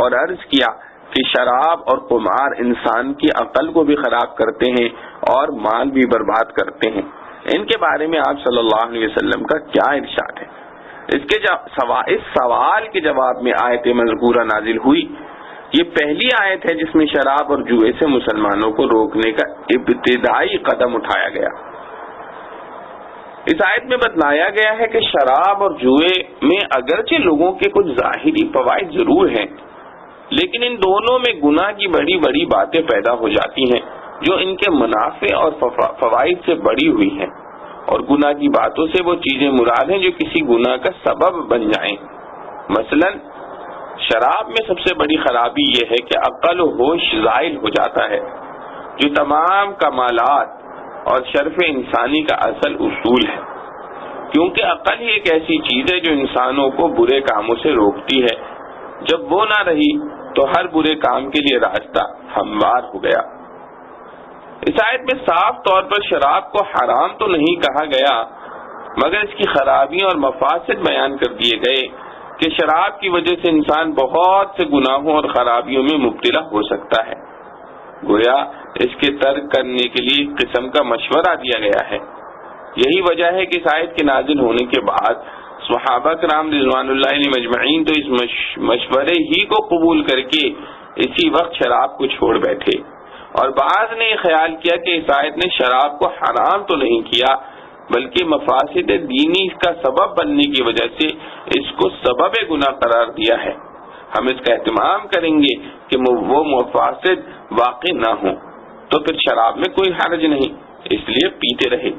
اور عرض کیا کہ شراب اور قمار انسان کی عقل کو بھی خراب کرتے ہیں اور مال بھی برباد کرتے ہیں۔ ان کے بارے میں آپ صلی اللہ علیہ وسلم کا کیا ارشاد ہے؟ اس سوال کے جواب میں آیت مذکورہ نازل ہوئی. یہ پہلی آیت ہے جس میں شراب اور جوئے سے مسلمانوں کو روکنے کا ابتدائی قدم اٹھایا گیا. اس آیت میں بتلایا گیا ہے کہ شراب اور جوئے میں اگرچہ لوگوں کے کچھ ظاہری فوائد ضرور ہیں، لیکن ان دونوں میں گناہ کی بڑی بڑی باتیں پیدا ہو جاتی ہیں جو ان کے منافع اور فوائد سے بڑی ہوئی ہیں، اور گناہ کی باتوں سے وہ چیزیں مراد ہیں جو کسی گناہ کا سبب بن جائیں. مثلا شراب میں سب سے بڑی خرابی یہ ہے کہ عقل و ہوش زائل ہو جاتا ہے، جو تمام کمالات اور شرف انسانی کا اصل اصول ہے، کیونکہ عقل ہی ایک ایسی چیز ہے جو انسانوں کو برے کاموں سے روکتی ہے. جب وہ نہ رہی تو ہر برے کام کے لیے راستہ ہموار ہو گیا. اس آیت میں صاف طور پر شراب کو حرام تو نہیں کہا گیا، مگر اس کی خرابیاں اور مفاسد بیان کر دیے گئے کہ شراب کی وجہ سے انسان بہت سے گناہوں اور خرابیوں میں مبتلا ہو سکتا ہے. گویا اس کے ترک کرنے کے لیے ایک قسم کا مشورہ دیا گیا ہے. یہی وجہ ہے کہ اس آیت کے نازل ہونے کے بعد صحابہ کرام رضوان اللہ علیہم اجمعین تو اس مشورے ہی کو قبول کر کے اسی وقت شراب کو چھوڑ بیٹھے، اور بعض نے یہ خیال کیا کہ اس آیت نے شراب کو حرام تو نہیں کیا بلکہ مفاسد دینی اس کا سبب بننے کی وجہ سے اس کو سبب گناہ قرار دیا ہے. ہم اس کا اہتمام کریں گے کہ وہ مفاسد واقع نہ ہوں، تو پھر شراب میں کوئی حرج نہیں، اس لیے پیتے رہے.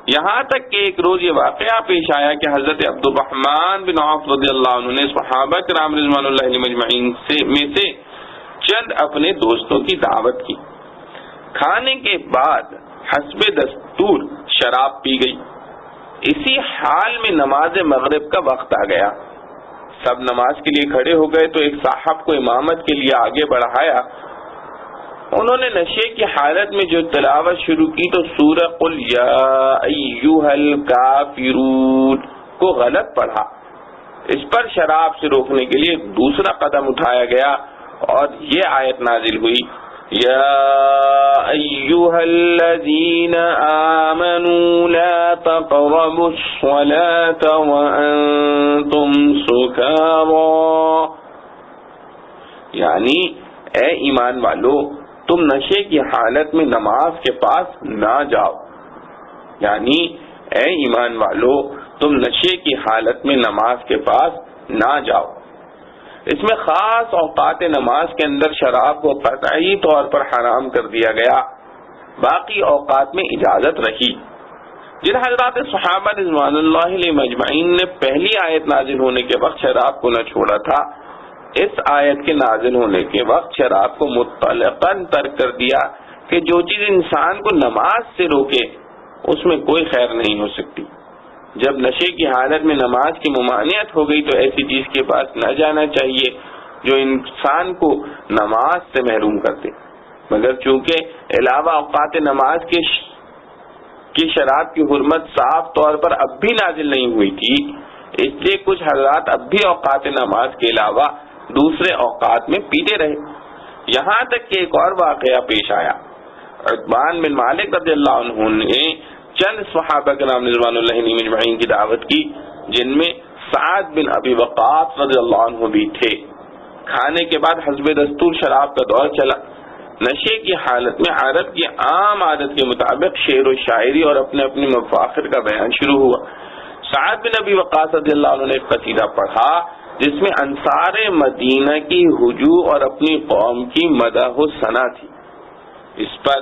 یہاں تک کہ ایک روز یہ واقعہ پیش آیا کہ حضرت عبد الرحمن بن عوف رضی اللہ عنہ نے صحابہ کرام رضوان اللہ علیہم اجمعین میں سے چند اپنے دوستوں کی دعوت کی. کھانے کے بعد حسب دستور شراب پی گئی. اسی حال میں نماز مغرب کا وقت آ گیا. سب نماز کے لیے کھڑے ہو گئے تو ایک صاحب کو امامت کے لیے آگے بڑھایا. انہوں نے نشے کی حالت میں جو تلاوت شروع کی تو سورہ قل یا ایھا الکافرون کو غلط پڑھا. اس پر شراب سے روکنے کے لیے دوسرا قدم اٹھایا گیا اور یہ آیت نازل ہوئی، یا ایھا الذین آمنوا لا تقربوا الصلاة وانتم سکارى، یعنی اے ایمان والو تم نشے کی حالت میں نماز کے پاس نہ جاؤ. یعنی اے ایمان والو تم نشے کی حالت میں نماز کے پاس نہ جاؤ. اس میں خاص اوقات نماز کے اندر شراب کو قطعی طور پر حرام کر دیا گیا، باقی اوقات میں اجازت رہی. جن حضرات صحابہ رضوان اللہ علیہم اجمعین نے پہلی آیت نازل ہونے کے وقت شراب کو نہ چھوڑا تھا، اس آیت کے نازل ہونے کے وقت شراب کو مطلقاً ترک کر دیا کہ جو چیز انسان کو نماز سے روکے اس میں کوئی خیر نہیں ہو سکتی. جب نشے کی حالت میں نماز کی ممانعت ہو گئی تو ایسی چیز کے پاس نہ جانا چاہیے جو انسان کو نماز سے محروم کرتے. مگر چونکہ علاوہ اوقات نماز کی شراب کی حرمت صاف طور پر اب بھی نازل نہیں ہوئی تھی، اس لیے کچھ حضرات اب بھی اوقات نماز کے علاوہ دوسرے اوقات میں پیتے رہے. یہاں تک کہ ایک اور واقعہ پیش آیا. عتبان بن مالک رضی اللہ عنہ نے چند صحابہ کے نام رضوان اللہ علیہم اجمعین کی دعوت کی، جن میں سعد بن ابی وقاص رضی اللہ عنہ بھی تھے. کھانے کے بعد حسب دستور شراب کا دور چلا. نشے کی حالت میں عرب کی عام عادت کے مطابق شعر و شاعری اور اپنے اپنے مفاخر کا بیان شروع ہوا. سعد بن ابی وقاص رضی اللہ عنہ نے ایک قصیدہ پڑھا جس میں انصار مدینہ کی ہجوم اور اپنی قوم کی مدح و ثنا تھی. اس پر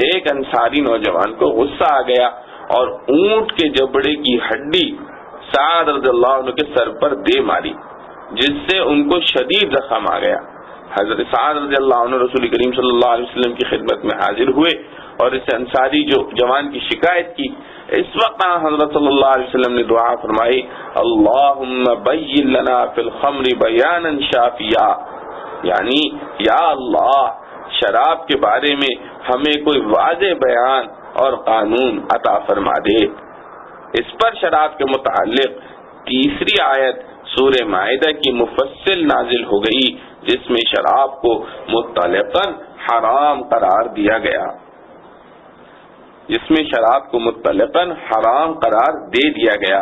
ایک انصاری نوجوان کو غصہ آ گیا اور اونٹ کے جبڑے کی ہڈی سعد رضی اللہ عنہ کے سر پر دے ماری، جس سے ان کو شدید زخم آ گیا. حضرت سعد رضی اللہ عنہ رسول کریم صلی اللہ علیہ وسلم کی خدمت میں حاضر ہوئے اور اس انصاری جو جوان کی شکایت کی. اس وقت حضرت صلی اللہ علیہ وسلم نے دعا فرمائی، اللہم بین لنا فی الخمر بیانا شافیا، یعنی یا اللہ شراب کے بارے میں ہمیں کوئی واضح بیان اور قانون عطا فرما دے. اس پر شراب کے متعلق تیسری آیت سورہ مائدہ کی مفصل نازل ہو گئی جس میں شراب کو مطلقاً حرام قرار دیا گیا. جس میں شراب کو مطلقاً حرام قرار دے دیا گیا.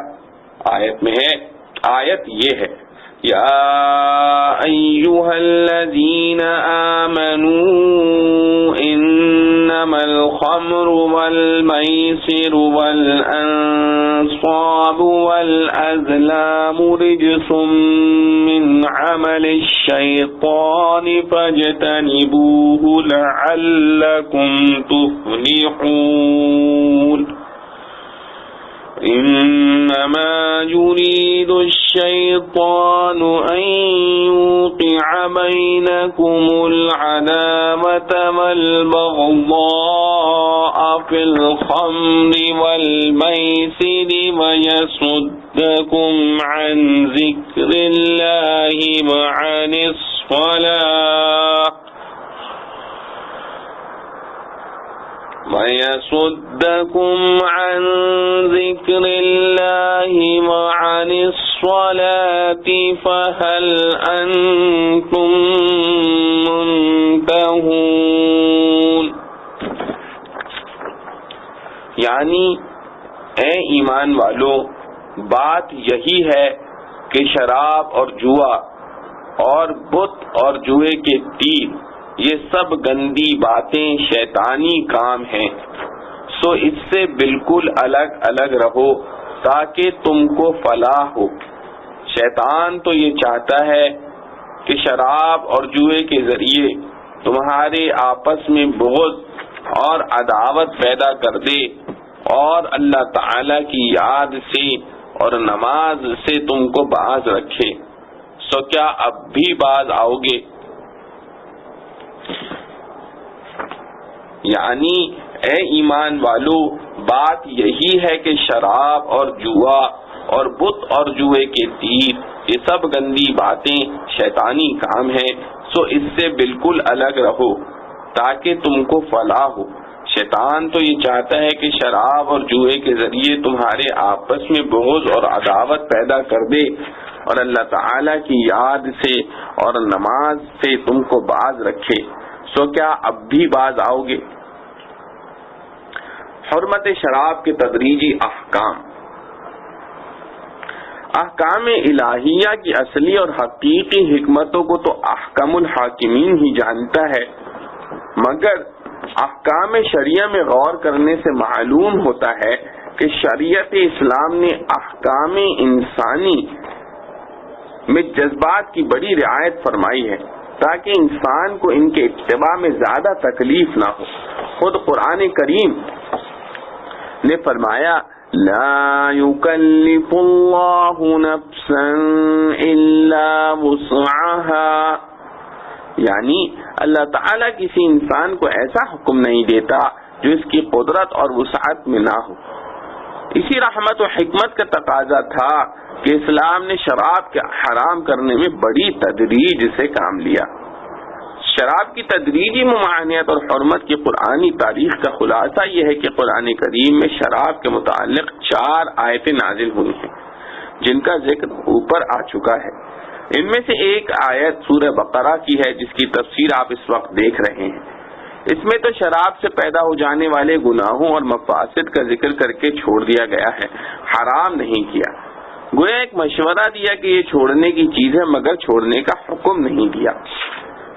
آیت میں ہے، آیت یہ ہے، یا ایھا الذین آمنوا انما الخمر والمیسر والانصاب والازلام رجس من عمل الشیطان فاجتنبوه لعلکم تفلحون. انما يريد الشيطان ان يوقع بينكم العداوة والبغضاء في الخمر والميسر ويصدكم عن ذكر الله وعن الصلاة وَيَصُدَّكُمْ عَنْ ذِكْرِ اللَّهِ وَعَنِ الصَّلَاةِ فَهَلْ أَنْتُمْ مُنْتَهُونَ. یعنی اے ایمان والو، بات یہی ہے کہ شراب اور جوا اور بت اور جوئے کے تیر یہ سب گندی باتیں شیطانی کام ہیں، سو اس سے بالکل الگ الگ رہو تاکہ تم کو فلاح ہو. شیطان تو یہ چاہتا ہے کہ شراب اور جوئے کے ذریعے تمہارے آپس میں بغض اور عداوت پیدا کر دے اور اللہ تعالی کی یاد سے اور نماز سے تم کو باز رکھے. سو کیا اب بھی باز آؤ گے؟ یعنی اے ایمان والو، بات یہی ہے کہ شراب اور جوا اور بت اور جوئے کے تیر یہ سب گندی باتیں شیطانی کام ہیں، سو اس سے بالکل الگ رہو تاکہ تم کو فلاح ہو. شیطان تو یہ چاہتا ہے کہ شراب اور جوئے کے ذریعے تمہارے آپس میں بغض اور عداوت پیدا کر دے اور اللہ تعالی کی یاد سے اور نماز سے تم کو باز رکھے. سو کیا اب بھی باز آؤ گے؟ حرمت شراب کے تدریجی احکام. احکام الہیہ کی اصلی اور حقیقی حکمتوں کو تو احکام الحاکمین ہی جانتا ہے، مگر احکام شریعہ میں غور کرنے سے معلوم ہوتا ہے کہ شریعت اسلام نے احکام انسانی میں جذبات کی بڑی رعایت فرمائی ہے تاکہ انسان کو ان کے اتباع میں زیادہ تکلیف نہ ہو. خود قرآن کریم نے فرمایا، لا يكلف اللہ نفسا الا وسعها، یعنی اللہ تعالیٰ کسی انسان کو ایسا حکم نہیں دیتا جو اس کی قدرت اور وسعت میں نہ ہو. اسی رحمت و حکمت کا تقاضا تھا کہ اسلام نے شراب کے حرام کرنے میں بڑی تدریج سے کام لیا. شراب کی تدریجی ممانعت اور حرمت کی قرآنی تاریخ کا خلاصہ یہ ہے کہ قرآن کریم میں شراب کے متعلق 4 آیتیں نازل ہوئی ہیں جن کا ذکر اوپر آ چکا ہے. ان میں سے ایک آیت سورہ بقرہ کی ہے جس کی تفسیر آپ اس وقت دیکھ رہے ہیں. اس میں تو شراب سے پیدا ہو جانے والے گناہوں اور مفاسد کا ذکر کر کے چھوڑ دیا گیا ہے، حرام نہیں کیا. گویا ایک مشورہ دیا کہ یہ چھوڑنے کی چیز ہے مگر چھوڑنے کا حکم نہیں دیا.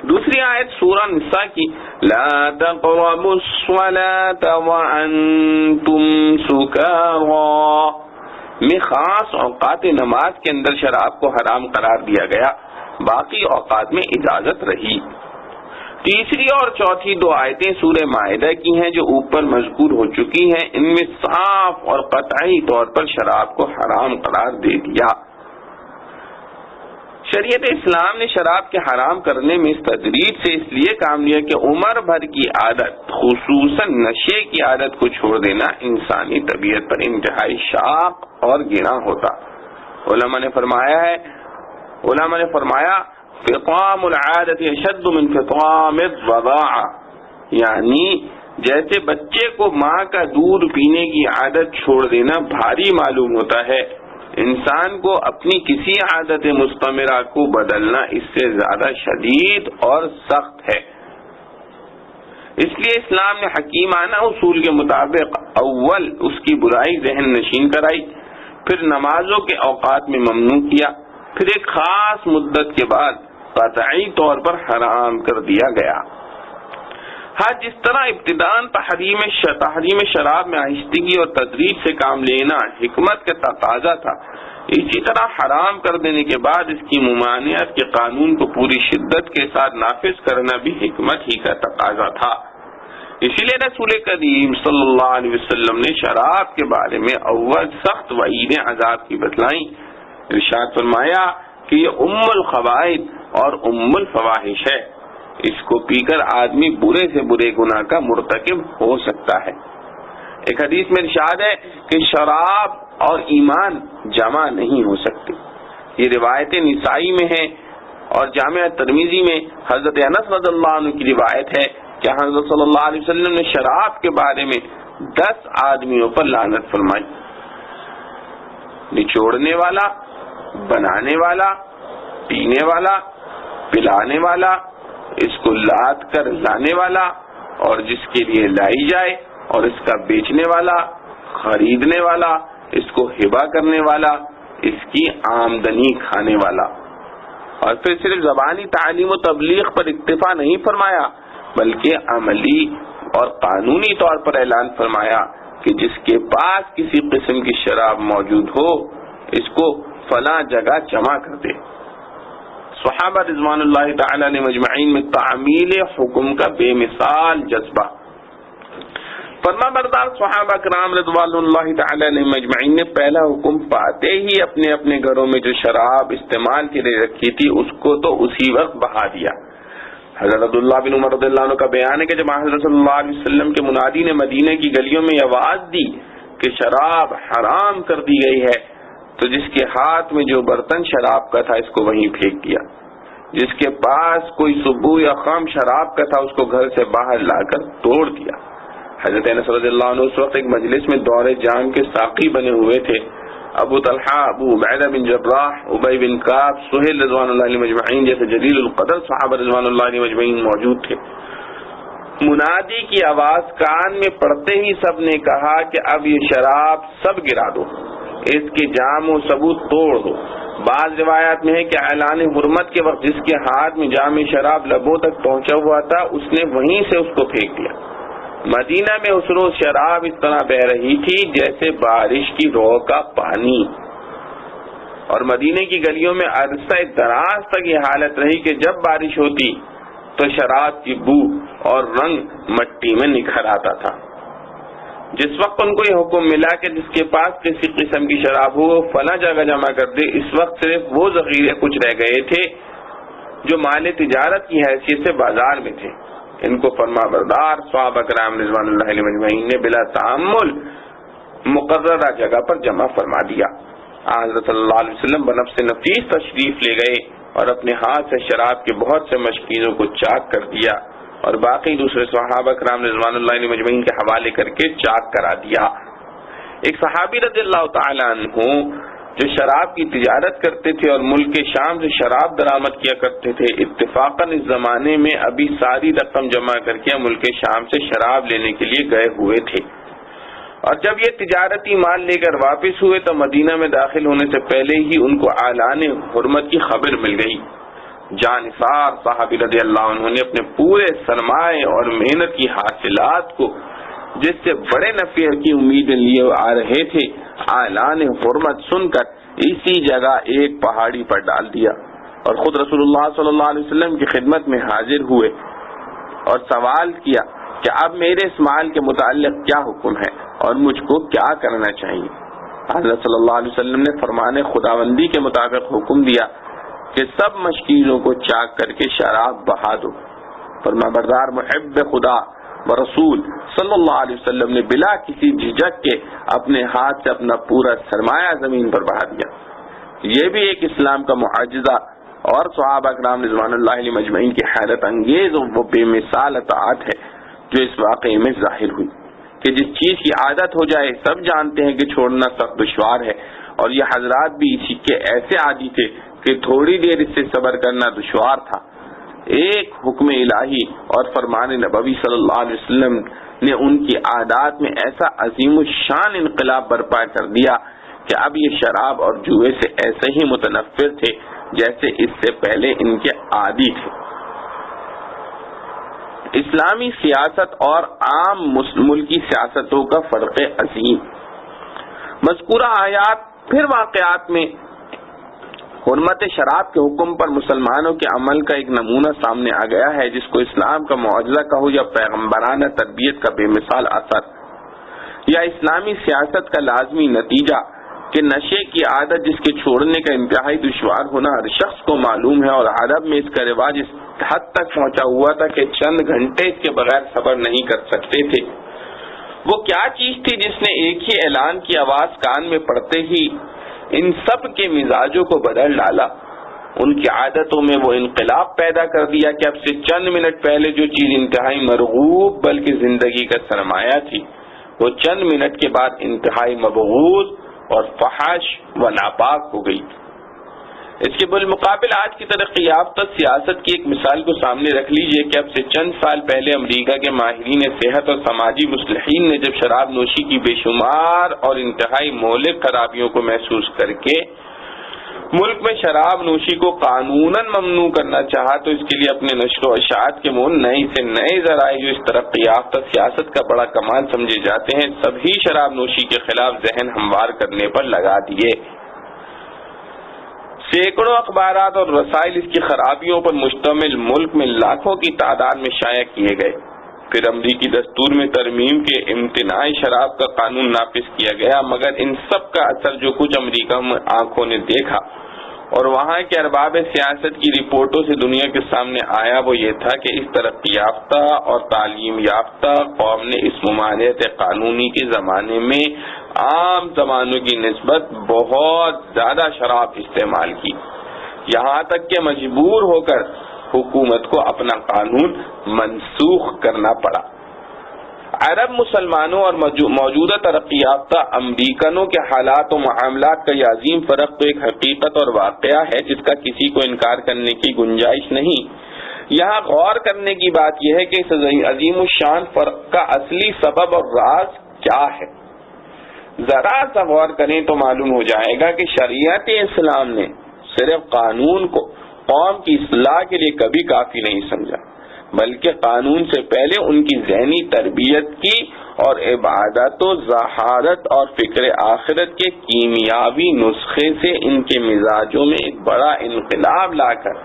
دوسری آیت سورہ نساء کی لا تقربوا الصلاة وانتم سکارى میں خاص اوقات نماز کے اندر شراب کو حرام قرار دیا گیا، باقی اوقات میں اجازت رہی. تیسری اور چوتھی 2 آیتیں سورہ مائدہ کی ہیں جو اوپر مذکور ہو چکی ہیں. ان میں صاف اور قطعی طور پر شراب کو حرام قرار دے دیا. شریعت اسلام نے شراب کے حرام کرنے میں اس تدریج سے اس لیے کام لیا کہ عمر بھر کی عادت خصوصاً نشے کی عادت کو چھوڑ دینا انسانی طبیعت پر انتہائی شاق اور گراں ہوتا. علماء نے فرمایا فطام العادت اشد من فطام الرضاعہ، یعنی جیسے بچے کو ماں کا دودھ پینے کی عادت چھوڑ دینا بھاری معلوم ہوتا ہے، انسان کو اپنی کسی عادت مستمرہ کو بدلنا اس سے زیادہ شدید اور سخت ہے. اس لیے اسلام نے حکیمانہ اصول کے مطابق اول اس کی برائی ذہن نشین کرائی، پھر نمازوں کے اوقات میں ممنوع کیا، پھر ایک خاص مدت کے بعد قطعی طور پر حرام کر دیا گیا۔ ہاں، جس طرح ابتداءً تحریم شراب میں آہستگی اور تدریج سے کام لینا حکمت کا تقاضا تھا، اسی طرح حرام کر دینے کے بعد اس کی ممانعت کے قانون کو پوری شدت کے ساتھ نافذ کرنا بھی حکمت ہی کا تقاضا تھا۔ اسی لیے رسول کریم صلی اللہ علیہ وسلم نے شراب کے بارے میں اول سخت وعید عذاب کی بتلائیں۔ ارشاد فرمایا کہ یہ ام الخبائث اور ام الفواحش ہے، اس کو پی کر آدمی برے سے برے گناہ کا مرتکب ہو سکتا ہے۔ ایک حدیث میں ارشاد ہے کہ شراب اور ایمان جمع نہیں ہو سکتے۔ یہ روایت نسائی میں ہے اور جامع ترمذی میں حضرت انس رضی اللہ عنہ کی روایت ہے کہ حضرت صلی اللہ علیہ وسلم نے شراب کے بارے میں 10 آدمیوں پر لعنت فرمائی۔ نچوڑنے والا، بنانے والا، پینے والا، پلانے والا، اس کو لاد کر لانے والا اور جس کے لیے لائی جائے، اور اس کا بیچنے والا، خریدنے والا، اس کو ہبہ کرنے والا، اس کی آمدنی کھانے والا۔ اور پھر صرف زبانی تعلیم و تبلیغ پر اکتفا نہیں فرمایا، بلکہ عملی اور قانونی طور پر اعلان فرمایا کہ جس کے پاس کسی قسم کی شراب موجود ہو اس کو فلاں جگہ جمع کر دے۔ صحابہ رضوان اللہ تعالی علیہ مجمعین میں تعمیل حکم کا بے مثال جذبہ۔ فرما بردار صحابہ کرام رضوان اللہ تعالی علیہ مجمعین نے پہلا حکم پاتے ہی اپنے اپنے گھروں میں جو شراب استعمال کے لیے رکھی تھی اس کو تو اسی وقت بہا دیا۔ حضرت عبداللہ بن عمر رضی اللہ عنہ کا بیان ہے کہ جب حضرت صلی اللہ علیہ وسلم کے منادی نے مدینہ کی گلیوں میں یہ آواز دی کہ شراب حرام کر دی گئی ہے تو جس کے ہاتھ میں جو برتن شراب کا تھا اس کو وہیں پھینک دیا، جس کے پاس کوئی صبح یا خام شراب کا تھا اس کو گھر سے باہر لا کر توڑ دیا۔ حضرت انس رضی اللہ عنہ اس وقت ایک مجلس میں دور جام کے ساقی بنے ہوئے تھے۔ ابو طلحہ، ابو عبیدہ بن جراح، ابی بن کعب، سہیل رضوان اللہ علیہ مجمعین جیسے جلیل القدر صحابہ رضوان اللہ علیہ مجمعین موجود تھے۔ منادی کی آواز کان میں پڑتے ہی سب نے کہا کہ اب یہ شراب سب گرا دو، اس کے جام و ثبوت توڑ دو۔ بعض روایات میں ہے کہ اعلان حرمت کے وقت جس کے ہاتھ میں جام شراب لبوں تک پہنچا ہوا تھا اس نے وہیں سے اس کو پھینک دیا۔ مدینہ میں اس روز شراب اس طرح بہ رہی تھی جیسے بارش کی رو کا پانی، اور مدینہ کی گلیوں میں عرصہ دراز تک یہ حالت رہی کہ جب بارش ہوتی تو شراب کی بو اور رنگ مٹی میں نکھر آتا تھا۔ جس وقت ان کو یہ حکم ملا کہ جس کے پاس کسی قسم کی شراب ہو وہ فلاں جگہ جمع کر دے، اس وقت صرف وہ ذخیرے کچھ رہ گئے تھے جو مال تجارت کی حیثیت سے بازار میں تھے۔ ان کو فرما بردار صحابہ کرام رضوان اللہ علیہ مجمعین نے بلا تعمل مقررہ جگہ پر جمع فرما دیا۔ حضرت صلی اللہ علیہ وسلم بنفس نفیس تشریف لے گئے اور اپنے ہاتھ سے شراب کے بہت سے مشکینوں کو چاک کر دیا اور باقی دوسرے صحابہ کرام رضوان اللہ علیہ مجمعین کے حوالے کر کے چاک کرا دیا۔ ایک صحابی رضی اللہ تعالیٰ عنہ جو شراب کی تجارت کرتے تھے اور ملک شام سے شراب درآمد کیا کرتے تھے، اتفاقاً اس زمانے میں ابھی ساری رقم جمع کر کے ملک شام سے شراب لینے کے لیے گئے ہوئے تھے، اور جب یہ تجارتی مال لے کر واپس ہوئے تو مدینہ میں داخل ہونے سے پہلے ہی ان کو اعلان حرمت کی خبر مل گئی۔ جانثار صحابی رضی اللہ عنہ نے اپنے پورے سرمایے اور محنت کی حاصلات کو جس سے بڑے نفع کی امید لیے آ رہے تھے، اعلان حرمت سن کر اسی جگہ ایک پہاڑی پر ڈال دیا اور خود رسول اللہ صلی اللہ علیہ وسلم کی خدمت میں حاضر ہوئے اور سوال کیا کہ اب میرے اس مال کے متعلق کیا حکم ہے اور مجھ کو کیا کرنا چاہیے۔ حضرت صلی اللہ علیہ وسلم نے فرمان خداوندی کے مطابق حکم دیا کہ سب مشکینوں کو چاک کر کے شراب بہا دو۔ فرما بردار محب خدا و رسول صلی اللہ علیہ وسلم نے بلا کسی جھجک کے اپنے ہاتھ سے اپنا پورا سرمایہ زمین پر بہا دیا۔ یہ بھی ایک اسلام کا معجزہ اور صحابہ کرام رضوان اللہ علیہ مجمعین کی حیرت انگیز و بے مثال اطاعت ہے جو اس واقعے میں ظاہر ہوئی کہ جس چیز کی عادت ہو جائے سب جانتے ہیں کہ چھوڑنا سخت دشوار ہے، اور یہ حضرات بھی اسی کے ایسے عادی تھے کہ تھوڑی دیر اس سے صبر کرنا دشوار تھا۔ ایک حکم الہی اور فرمان نبوی صلی اللہ علیہ وسلم نے ان کی عادات میں ایسا عظیم الشان انقلاب برپا کر دیا کہ اب یہ شراب اور جوئے سے ایسے ہی متنفر تھے جیسے اس سے پہلے ان کے عادی تھے۔ اسلامی سیاست اور عام ملکی سیاستوں کا فرق عظیم۔ مذکورہ آیات پھر واقعات میں حرمت شراب کے حکم پر مسلمانوں کے عمل کا ایک نمونہ سامنے آ گیا ہے، جس کو اسلام کا معجزہ کہو یا پیغمبرانہ تربیت کا بے مثال اثر یا اسلامی سیاست کا لازمی نتیجہ کہ نشے کی عادت جس کے چھوڑنے کا انتہائی دشوار ہونا ہر شخص کو معلوم ہے، اور عرب میں اس کا رواج اس حد تک پہنچا ہوا تھا کہ چند گھنٹے اس کے بغیر صبر نہیں کر سکتے تھے۔ وہ کیا چیز تھی جس نے ایک ہی اعلان کی آواز کان میں پڑتے ہی ان سب کے مزاجوں کو بدل ڈالا؟ ان کی عادتوں میں وہ انقلاب پیدا کر دیا کہ اب سے چند منٹ پہلے جو چیز انتہائی مرغوب بلکہ زندگی کا سرمایہ تھی، وہ چند منٹ کے بعد انتہائی مبغوض اور فحش و ناپاک ہو گئی۔ اس کے بالمقابل آج کی ترقی یافتہ سیاست کی ایک مثال کو سامنے رکھ لیجئے کہ اب سے چند سال پہلے امریکہ کے ماہرین صحت اور سماجی مصلحین نے جب شراب نوشی کی بے شمار اور انتہائی مہلک خرابیوں کو محسوس کر کے ملک میں شراب نوشی کو قانوناً ممنوع کرنا چاہا، تو اس کے لیے اپنے نشر و اشاعت کے منہ نئے سے نئے ذرائع جو اس ترقی یافتہ سیاست کا بڑا کمال سمجھے جاتے ہیں، سبھی شراب نوشی کے خلاف ذہن ہموار کرنے پر لگا دیے۔ سینکڑوں اخبارات اور رسائل اس کی خرابیوں پر مشتمل ملک میں لاکھوں کی تعداد میں شائع کیے گئے۔ پھر امریکی دستور میں ترمیم کے امتناع شراب کا قانون نافذ کیا گیا، مگر ان سب کا اثر جو کچھ امریکہ میں آنکھوں نے دیکھا اور وہاں کے ارباب سیاست کی رپورٹوں سے دنیا کے سامنے آیا، وہ یہ تھا کہ اس ترقی یافتہ اور تعلیم یافتہ قوم نے اس ممانعت قانونی کے زمانے میں عام زمانوں کی نسبت بہت زیادہ شراب استعمال کی، یہاں تک کہ مجبور ہو کر حکومت کو اپنا قانون منسوخ کرنا پڑا۔ عرب مسلمانوں اور موجودہ ترقی یافتہ امریکنوں کے حالات و معاملات کا یہ عظیم فرق تو ایک حقیقت اور واقعہ ہے جس کا کسی کو انکار کرنے کی گنجائش نہیں۔ یہاں غور کرنے کی بات یہ ہے کہ اس عظیم الشان فرق کا اصلی سبب اور راز کیا ہے۔ ذرا سا غور کریں تو معلوم ہو جائے گا کہ شریعت اسلام نے صرف قانون کو قوم کی اصلاح کے لیے کبھی کافی نہیں سمجھا، بلکہ قانون سے پہلے ان کی ذہنی تربیت کی اور عبادت و ذہارت اور فکر آخرت کے کیمیاوی نسخے سے ان کے مزاجوں میں ایک بڑا انقلاب لا کر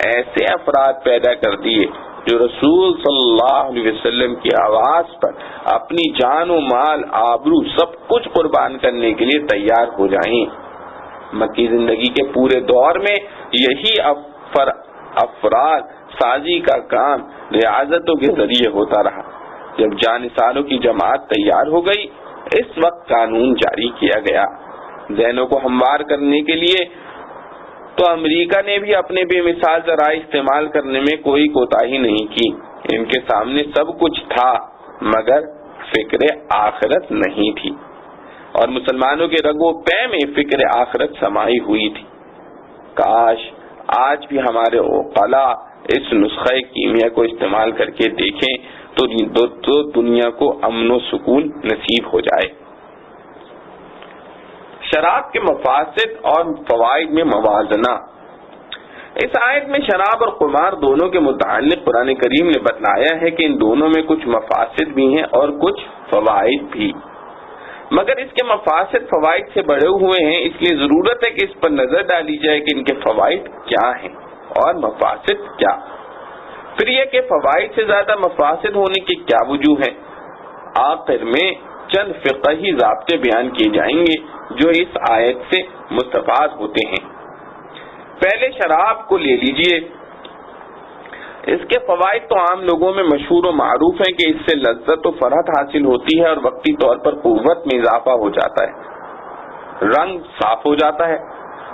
ایسے افراد پیدا کر دیے جو رسول صلی اللہ علیہ وسلم کی آواز پر اپنی جان و مال آبرو سب کچھ قربان کرنے کے لیے تیار ہو جائیں۔ مکی زندگی کے پورے دور میں یہی افراد سازی کا کام ریاضتوں کے ذریعے ہوتا رہا۔ جب جانثاروں کی جماعت تیار ہو گئی، اس وقت قانون جاری کیا گیا۔ ذہنوں کو ہموار کرنے کے لیے تو امریکہ نے بھی اپنے بے مثال ذرائع استعمال کرنے میں کوئی کوتاہی نہیں کی۔ ان کے سامنے سب کچھ تھا مگر فکر آخرت نہیں تھی، اور مسلمانوں کے رگ و پے میں فکر آخرت سمائی ہوئی تھی۔ کاش آج بھی ہمارے عقلاء اس نسخہ کیمیا کو استعمال کر کے دیکھیں تو دنیا کو امن و سکون نصیب ہو جائے۔ شراب کے مفاسد اور فوائد میں موازنہ۔ اس آیت میں شراب اور قمار دونوں کے متعلق قرآن کریم نے بتلایا ہے کہ ان دونوں میں کچھ مفاسد بھی ہیں اور کچھ فوائد بھی، مگر اس کے مفاسد فوائد سے بڑھے ہوئے ہیں، اس لیے ضرورت ہے کہ اس پر نظر ڈالی جائے کہ ان کے فوائد کیا ہیں اور مفاسد کیا۔ پھر یہ کہ فوائد سے زیادہ مفاسد ہونے کی کیا وجوہ ہے۔ آخر میں چند فقہی ضابطے بیان کیے جائیں گے جو اس آیت سے مستفاد ہوتے ہیں۔ پہلے شراب کو لے لیجئے۔ اس کے فوائد تو عام لوگوں میں مشہور و معروف ہیں کہ اس سے لذت و فرحت حاصل ہوتی ہے اور وقتی طور پر قوت میں اضافہ ہو جاتا ہے، رنگ صاف ہو جاتا ہے،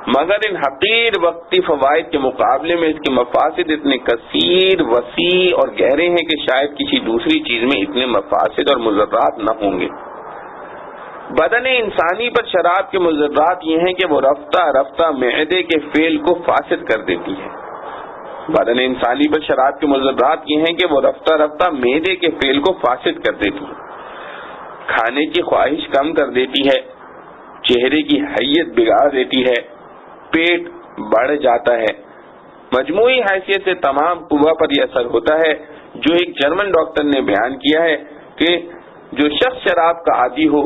مگر ان حقیر وقتی فوائد کے مقابلے میں اس کے مفاسد اتنے کثیر، وسیع اور گہرے ہیں کہ شاید کسی دوسری چیز میں اتنے مفاسد اور مضرات نہ ہوں گے۔ بدن انسانی پر شراب کے مضرات یہ ہیں کہ وہ رفتہ رفتہ معدے کے فعل کو فاسد کر دیتی ہے، بدن انسانی پر شراب کے مضرات یہ ہیں کہ وہ رفتہ رفتہ معدے کے فعل کو فاسد کر دیتی ہے، کھانے کی خواہش کم کر دیتی ہے، چہرے کی حیت بگاڑ دیتی ہے، پیٹ بڑھ جاتا ہے۔ مجموعی حیثیت سے تمام قوا پر یہ اثر ہوتا ہے۔ جو ایک جرمن ڈاکٹر نے بیان کیا ہے کہ جو شخص شراب کا عادی ہو،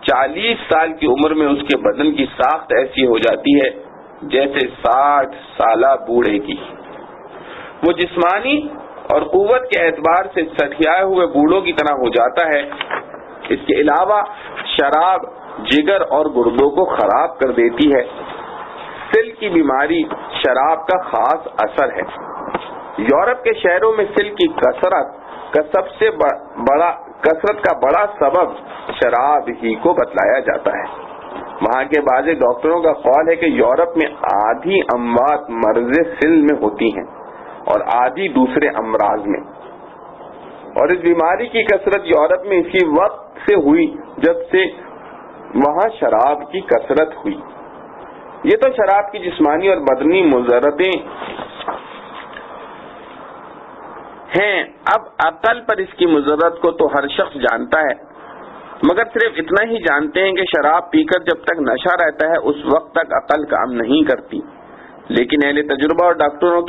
40 سال کی عمر میں اس کے بدن کی ساخت ایسی ہو جاتی ہے جیسے 60 سالہ بوڑھے کی۔ وہ جسمانی اور قوت کے اعتبار سے سٹھیائے ہوئے بوڑھوں کی طرح ہو جاتا ہے۔ اس کے علاوہ شراب جگر اور گردوں کو خراب کر دیتی ہے۔ سل کی بیماری شراب کا خاص اثر ہے۔ یورپ کے شہروں میں سل کی کثرت کا بڑا سبب شراب ہی کو بتلایا جاتا ہے۔ وہاں کے بعض ڈاکٹروں کا قول ہے کہ یورپ میں آدھی اموات مرض سل میں ہوتی ہیں اور آدھی دوسرے امراض میں، اور اس بیماری کی کثرت یورپ میں اسی وقت سے ہوئی جب سے وہاں شراب کی کثرت ہوئی۔ یہ تو شراب کی جسمانی اور بدنی مضرتیں ہیں۔ اب عقل پر اس کی مضرت کو تو ہر شخص جانتا ہے، مگر صرف اتنا ہی جانتے ہیں کہ شراب پی کر جب تک نشہ رہتا ہے اس وقت تک عقل کام نہیں کرتی۔ لیکن اہل تجربہ اور ڈاکٹروں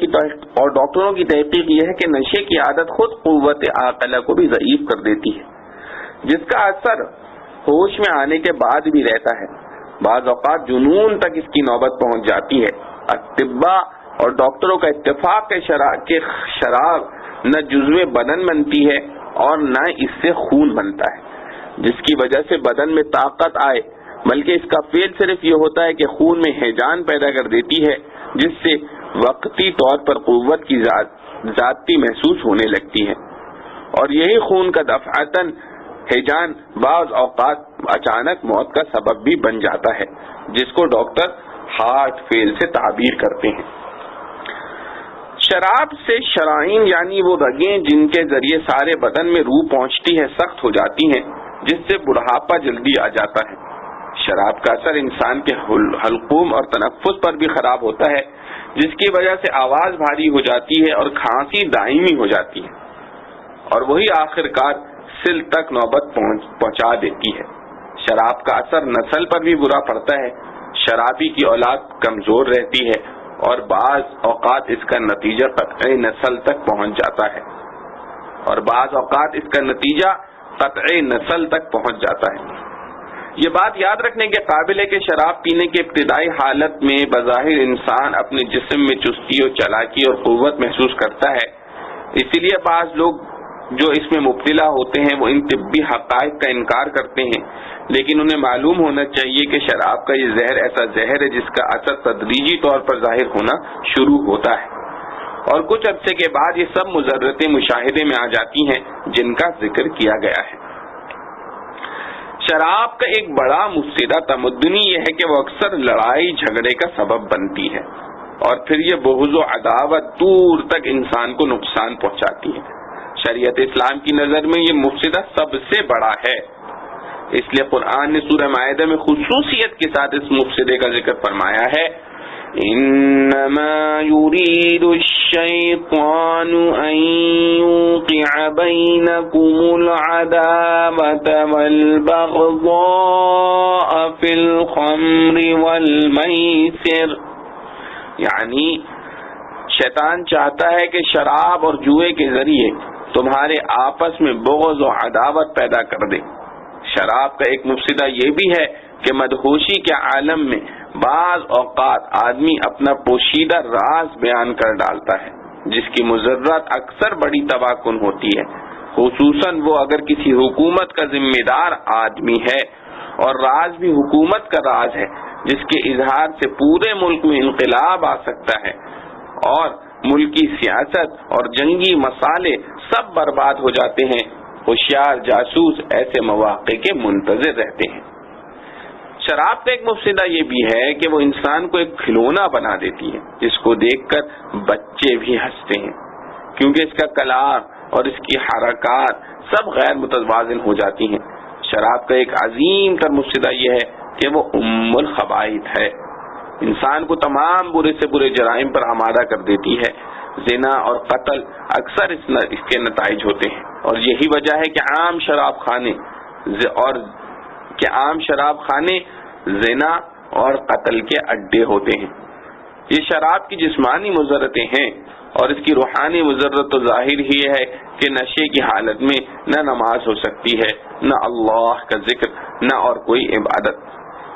کی تحقیق یہ ہے کہ نشے کی عادت خود قوت عاقلہ کو بھی ضعیف کر دیتی ہے، جس کا اثر ہوش میں آنے کے بعد بھی رہتا ہے۔ بعض اوقات جنون تک اس کی نوبت پہنچ جاتی ہے۔ اطباء اور ڈاکٹروں کا اتفاق ہے کہ شراب نہ جزو بدن بنتی ہے اور نہ اس سے خون بنتا ہے جس کی وجہ سے بدن میں طاقت آئے، بلکہ اس کا فعل صرف یہ ہوتا ہے کہ خون میں ہیجان پیدا کر دیتی ہے، جس سے وقتی طور پر قوت کی ذاتی محسوس ہونے لگتی ہے، اور یہی خون کا دفعتاً ہیجان بعض اوقات اچانک موت کا سبب بھی بن جاتا ہے، جس کو ڈاکٹر ہارٹ فیل سے تعبیر کرتے ہیں۔ شراب سے شرائین یعنی وہ رگیں جن کے ذریعے سارے بدن میں روح پہنچتی ہے سخت ہو جاتی ہیں، جس سے بڑھاپا جلدی آ جاتا ہے۔ شراب کا اثر انسان کے حلقوم اور تنفس پر بھی خراب ہوتا ہے، جس کی وجہ سے آواز بھاری ہو جاتی ہے اور کھانسی دائمی ہو جاتی ہے، اور وہی آخر کار سل تک نوبت پہنچا دیتی ہے۔ شراب کا اثر نسل پر بھی برا پڑتا ہے۔ شرابی کی اولاد کمزور رہتی ہے اور بعض اوقات اس کا نتیجہ قطعی نسل تک پہنچ جاتا ہے۔ یہ بات یاد رکھنے کے قابل ہے کہ شراب پینے کے ابتدائی حالت میں بظاہر انسان اپنے جسم میں چستی اور چالاکی اور قوت محسوس کرتا ہے، اسی لیے بعض لوگ جو اس میں مبتلا ہوتے ہیں وہ ان طبی حقائق کا انکار کرتے ہیں، لیکن انہیں معلوم ہونا چاہیے کہ شراب کا یہ زہر ایسا زہر ہے جس کا اثر تدریجی طور پر ظاہر ہونا شروع ہوتا ہے، اور کچھ عرصے کے بعد یہ سب مضرتیں مشاہدے میں آ جاتی ہیں جن کا ذکر کیا گیا ہے۔ شراب کا ایک بڑا مفسدہ تمدنی یہ ہے کہ وہ اکثر لڑائی جھگڑے کا سبب بنتی ہے، اور پھر یہ بغض و عداوت دور تک انسان کو نقصان پہنچاتی ہے۔ شریعت اسلام کی نظر میں یہ مفسدہ سب سے بڑا ہے، اس لیے قرآن نے سورہ مائدہ میں خصوصیت کے ساتھ اس مفسدے کا ذکر فرمایا ہے، انما يريد الشيطان ان يوقع بينكم العداوة والبغضاء في الخمر والميسر، یعنی شیطان چاہتا ہے کہ شراب اور جوئے کے ذریعے تمہارے آپس میں بغض و عداوت پیدا کر دے۔ شراب کا ایک مفسدہ یہ بھی ہے کہ مدہوشی کے عالم میں بعض اوقات آدمی اپنا پوشیدہ راز بیان کر ڈالتا ہے، جس کی مضرت اکثر بڑی تباہ کن ہوتی ہے، خصوصاً وہ اگر کسی حکومت کا ذمہ دار آدمی ہے، اور راز بھی حکومت کا راز ہے جس کے اظہار سے پورے ملک میں انقلاب آ سکتا ہے، اور ملکی سیاست اور جنگی مسالے سب برباد ہو جاتے ہیں۔ ہوشیار جاسوس ایسے مواقع کے منتظر رہتے ہیں۔ شراب کا ایک مفسدہ یہ بھی ہے کہ وہ انسان کو ایک کھلونا بنا دیتی ہے، جس کو دیکھ کر بچے بھی ہنستے ہیں، کیونکہ اس کا کلام اور اس کی حرکات سب غیر متوازن ہو جاتی ہیں۔ شراب کا ایک عظیم تر مفسدہ یہ ہے کہ وہ ام الخبائث ہے، انسان کو تمام برے سے برے جرائم پر آمادہ کر دیتی ہے۔ زنا اور قتل اکثر اس کے نتائج ہوتے ہیں، اور یہی وجہ ہے کہ عام شراب خانے زنا اور قتل کے اڈے ہوتے ہیں۔ یہ شراب کی جسمانی مضرتیں ہیں، اور اس کی روحانی مضرت تو ظاہر ہی ہے کہ نشے کی حالت میں نہ نماز ہو سکتی ہے، نہ اللہ کا ذکر، نہ اور کوئی عبادت۔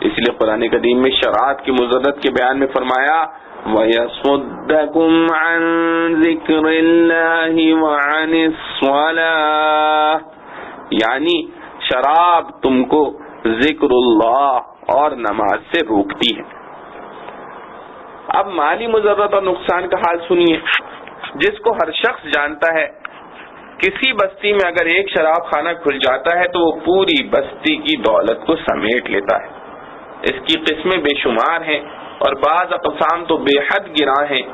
اس لیے قرآن کریم میں شراب کی مضرت کے بیان میں فرمایا وَيَصُدَّكُمْ عَنْ ذِكْرِ اللَّهِ وَعَنِ الصَّلَاةِ، یعنی شراب تم کو ذکر اللہ اور نماز سے روکتی ہے۔ اب مالی مضرت اور نقصان کا حال سنیے، جس کو ہر شخص جانتا ہے۔ کسی بستی میں اگر ایک شراب خانہ کھل جاتا ہے تو وہ پوری بستی کی دولت کو سمیٹ لیتا ہے۔ اس کی قسمیں بے شمار ہیں، اور بعض اقسام تو بے حد گراں ہیں۔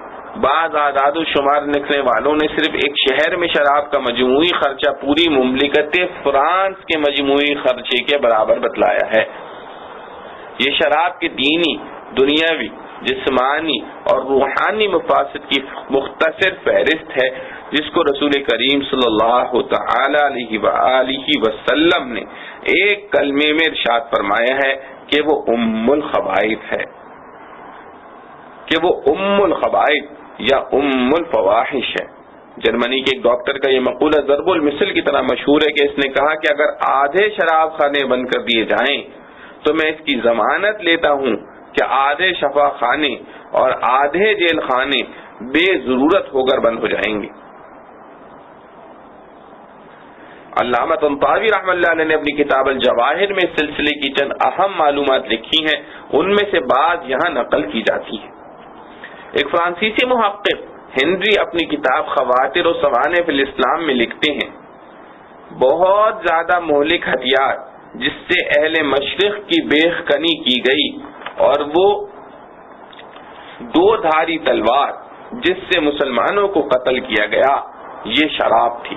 بعض اعداد و شمار لکھنے والوں نے صرف ایک شہر میں شراب کا مجموعی خرچہ پوری مملکت فرانس کے مجموعی خرچے کے برابر بتلایا ہے۔ یہ شراب کے دینی، دنیاوی، جسمانی اور روحانی مفاسد کی مختصر فہرست ہے، جس کو رسول کریم صلی اللہ تعالی علیہ وآلہ وسلم نے ایک کلمے میں ارشاد فرمایا ہے کہ وہ ام الخبائث ہے، کہ وہ ام الخبائث یا ام الفواحش ہے۔ جرمنی کے ایک ڈاکٹر کا یہ مقولہ ضرب المثل کی طرح مشہور ہے کہ اس نے کہا کہ اگر آدھے شراب خانے بند کر دیے جائیں تو میں اس کی ضمانت لیتا ہوں کہ آدھے شفا خانے اور آدھے جیل خانے بے ضرورت ہو کر بند ہو جائیں گے۔ علامہ طنطاوی رحمۃ اللہ علیہ نے اپنی کتاب الجواہر میں اس سلسلے کی چند اہم معلومات لکھی ہیں، ان میں سے بعض یہاں نقل کی جاتی ہیں۔ ایک فرانسیسی محقق ہنری اپنی کتاب خواتر و سوانح فی الاسلام میں لکھتے ہیں، بہت زیادہ مہلک ہتھیار جس سے اہل مشرق کی بیخ کنی کی گئی، اور وہ دو دھاری تلوار جس سے مسلمانوں کو قتل کیا گیا، یہ شراب تھی۔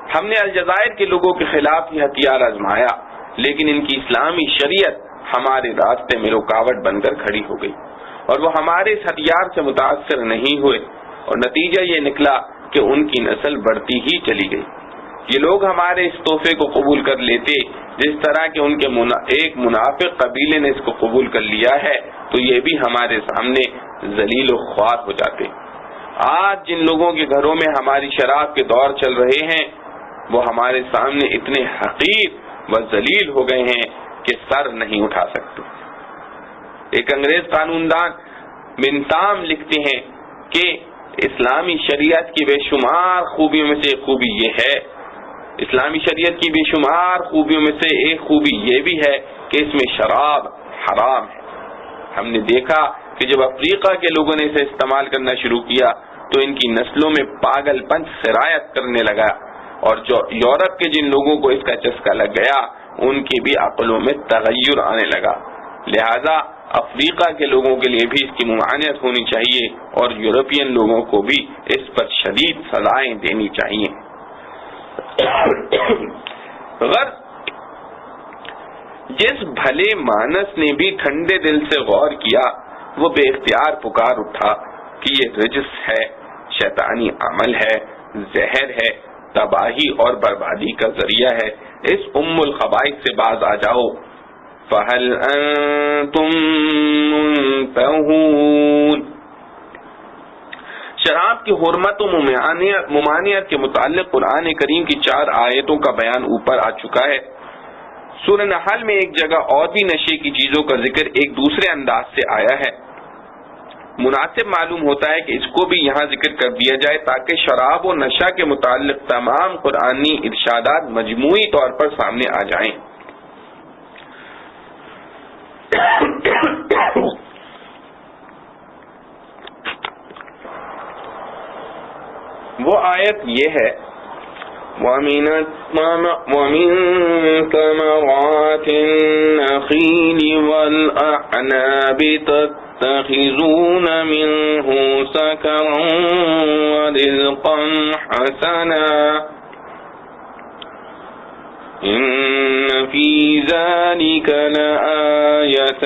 ہم نے الجزائر کے لوگوں کے خلاف یہ ہتھیار آزمایا، لیکن ان کی اسلامی شریعت ہمارے راستے میں رکاوٹ بن کر کھڑی ہو گئی، اور وہ ہمارے اس ہتھیار سے متاثر نہیں ہوئے، اور نتیجہ یہ نکلا کہ ان کی نسل بڑھتی ہی چلی گئی۔ یہ لوگ ہمارے اس تحفے کو قبول کر لیتے جس طرح کہ ان کے ایک منافق قبیلے نے اس کو قبول کر لیا ہے، تو یہ بھی ہمارے سامنے ذلیل و خوار ہو جاتے۔ آج جن لوگوں کے گھروں میں ہماری شراب کے دور چل رہے ہیں، وہ ہمارے سامنے اتنے حقیر و ذلیل ہو گئے ہیں کہ سر نہیں اٹھا سکتے۔ ایک انگریز قانون دان بنتام لکھتے ہیں کہ اسلامی شریعت کی بے شمار خوبیوں میں سے ایک خوبی یہ ہے، اسلامی شریعت کی بے شمار خوبیوں میں سے ایک خوبی یہ بھی ہے کہ اس میں شراب حرام ہے۔ ہم نے دیکھا کہ جب افریقہ کے لوگوں نے اسے استعمال کرنا شروع کیا تو ان کی نسلوں میں پاگل پن سرایت کرنے لگا، اور جو یورپ کے جن لوگوں کو اس کا چسکا لگ گیا ان کی بھی عقلوں میں تغیر آنے لگا۔ لہذا افریقہ کے لوگوں کے لیے بھی اس کی ممانعت ہونی چاہیے، اور یورپین لوگوں کو بھی اس پر شدید سزائیں دینی چاہیے۔ غرض جس بھلے مانس نے بھی ٹھنڈے دل سے غور کیا، وہ بے اختیار پکار اٹھا کہ یہ رجس ہے، شیطانی عمل ہے، زہر ہے، تباہی اور بربادی کا ذریعہ ہے۔ اس ام الخبائث سے باز آ جاؤ۔ فَهَلْ أَنْتُمْ مُنْتَهُونَ۔ شراب کی حرمت و ممانعت کے متعلق قرآن کریم کی 4 آیتوں کا بیان اوپر آ چکا ہے۔ سورہ نحل میں ایک جگہ اور بھی نشے کی چیزوں کا ذکر ایک دوسرے انداز سے آیا ہے۔ مناسب معلوم ہوتا ہے کہ اس کو بھی یہاں ذکر کر دیا جائے تاکہ شراب و نشہ کے متعلق تمام قرآنی ارشادات مجموعی طور پر سامنے آ جائیں۔ وہ آیت یہ ہے وَمِن ثَمَرَاتِ النَّخِيلِ وَالْأَعْنَابِ تَتَّخِذُونَ مِنْهُ سَكَرًا وَرِزْقًا حَسَنًا إِنَّ فِي ذَلِكَ لَآيَةً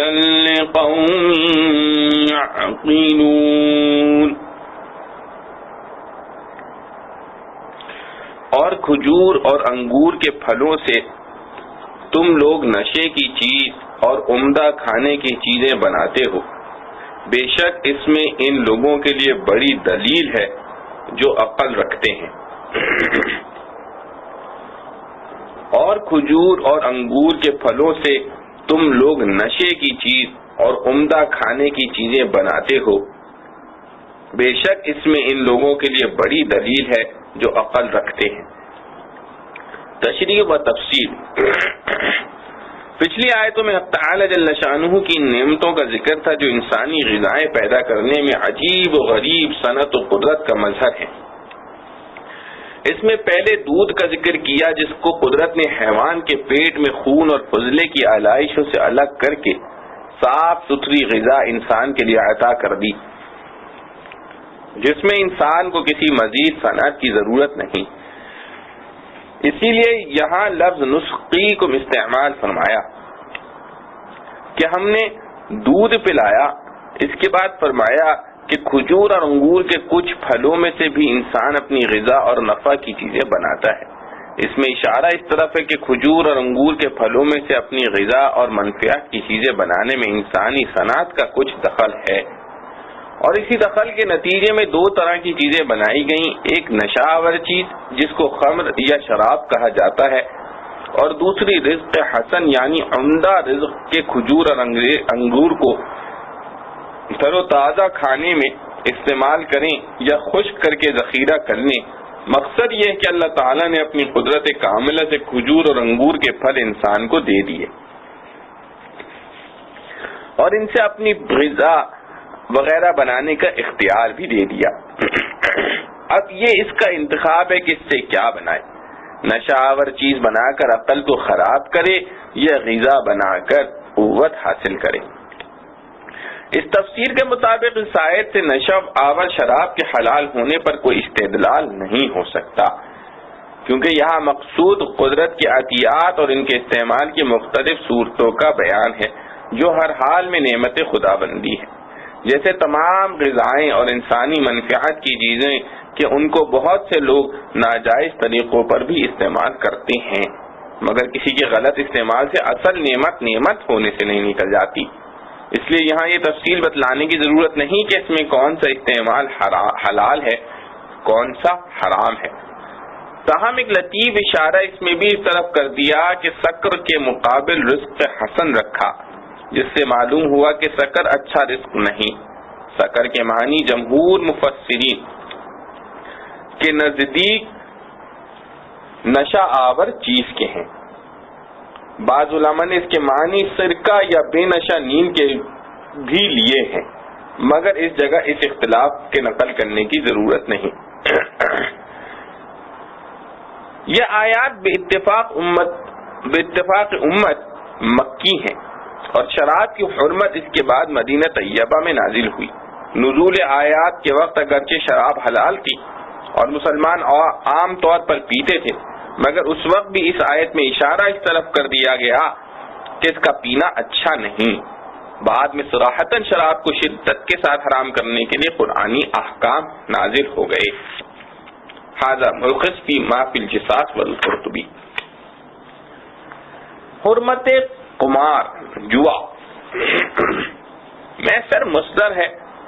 لِقَوْمٍ يَعْقِلُونَ۔ اور کھجور اور انگور کے پھلوں سے تم لوگ نشے کی چیز اور عمدہ کھانے کی چیزیں بناتے ہو، بے شک اس میں ان لوگوں کے لیے بڑی دلیل ہے جو عقل رکھتے ہیں۔ اور کھجور اور انگور کے پھلوں سے تم لوگ نشے کی چیز اور عمدہ کھانے کی چیزیں بناتے ہو، بے شک اس میں ان لوگوں کے لیے بڑی دلیل ہے جو عقل رکھتے ہیں۔ تشریح و تفصیل۔ پچھلی آیتوں میں حق تعالی جل شانہ کی نعمتوں کا ذکر تھا جو انسانی غذائیں پیدا کرنے میں عجیب و غریب صنعت و قدرت کا مظہر ہے۔ اس میں پہلے دودھ کا ذکر کیا جس کو قدرت نے حیوان کے پیٹ میں خون اور فضلے کی آلائشوں سے الگ کر کے صاف ستھری غذا انسان کے لیے عطا کر دی، جس میں انسان کو کسی مزید صنعت کی ضرورت نہیں۔ اسی لیے یہاں لفظ نسقی کو استعمال فرمایا کہ ہم نے دودھ پلایا۔ اس کے بعد فرمایا کہ کھجور اور انگور کے کچھ پھلوں میں سے بھی انسان اپنی غذا اور نفع کی چیزیں بناتا ہے۔ اس میں اشارہ اس طرف ہے کہ کھجور اور انگور کے پھلوں میں سے اپنی غذا اور منفعت کی چیزیں بنانے میں انسانی صنعت کا کچھ دخل ہے، اور اسی دخل کے نتیجے میں دو طرح کی چیزیں بنائی گئیں، ایک نشہ آور چیز جس کو خمر یا شراب کہا جاتا ہے، اور دوسری رزق حسن یعنی عمدہ رزق کے کھجور اور انگور کو تر و تازہ کھانے میں استعمال کریں یا خشک کر کے ذخیرہ کر لیں۔ مقصد یہ ہے کہ اللہ تعالیٰ نے اپنی قدرت کاملہ سے کھجور اور انگور کے پھل انسان کو دے دیے اور ان سے اپنی غذا وغیرہ بنانے کا اختیار بھی دے دیا۔ اب یہ اس کا انتخاب ہے کہ اس سے کیا بنائے، نشہ آور چیز بنا کر عقل کو خراب کرے یا غذا بنا کر قوت حاصل کرے۔ اس تفسیر کے مطابق اس آیت سے نشہ آور شراب کے حلال ہونے پر کوئی استدلال نہیں ہو سکتا، کیونکہ یہاں مقصود قدرت کے عطیات اور ان کے استعمال کی مختلف صورتوں کا بیان ہے جو ہر حال میں نعمت خدا بندی ہے، جیسے تمام غذائیں اور انسانی منفعت کی چیزیں کہ ان کو بہت سے لوگ ناجائز طریقوں پر بھی استعمال کرتے ہیں، مگر کسی کے غلط استعمال سے اصل نعمت ہونے سے نہیں نکل جاتی۔ اس لیے یہاں یہ تفصیل بتلانے کی ضرورت نہیں کہ اس میں کون سا استعمال حلال ہے کون سا حرام ہے۔ تاہم ایک لطیف اشارہ اس میں بھی اس طرف کر دیا کہ سکر کے مقابل رزق حسن رکھا، جس سے معلوم ہوا کہ سکر اچھا رزق نہیں۔ سکر کے معنی جمہور مفسرین کے نزدیک نشہ آور چیز کے ہیں۔ بعض علماء نے اس کے معنی سرکہ یا بے نشہ نیم کے بھی لیے ہیں، مگر اس جگہ اس اختلاف کے نقل کرنے کی ضرورت نہیں۔ یہ آیات بے اتفاق امت مکی ہیں اور شراب کی حرمت اس کے بعد مدینہ طیبہ میں نازل ہوئی۔ نزول آیات کے وقت اگرچہ شراب حلال تھی اور مسلمان عام طور پر پیتے تھے، مگر اس وقت بھی اس آیت میں اشارہ اس طرف کر دیا گیا کہ اس کا پینا اچھا نہیں۔ بعد میں صراحتاً شراب کو شدت کے ساتھ حرام کرنے کے لیے قرآنی احکام نازل ہو گئے۔ ھذا ملخص فی ما فی الجصاص والقرطبی۔ حرمت قمار جوا میسر مصدر ہے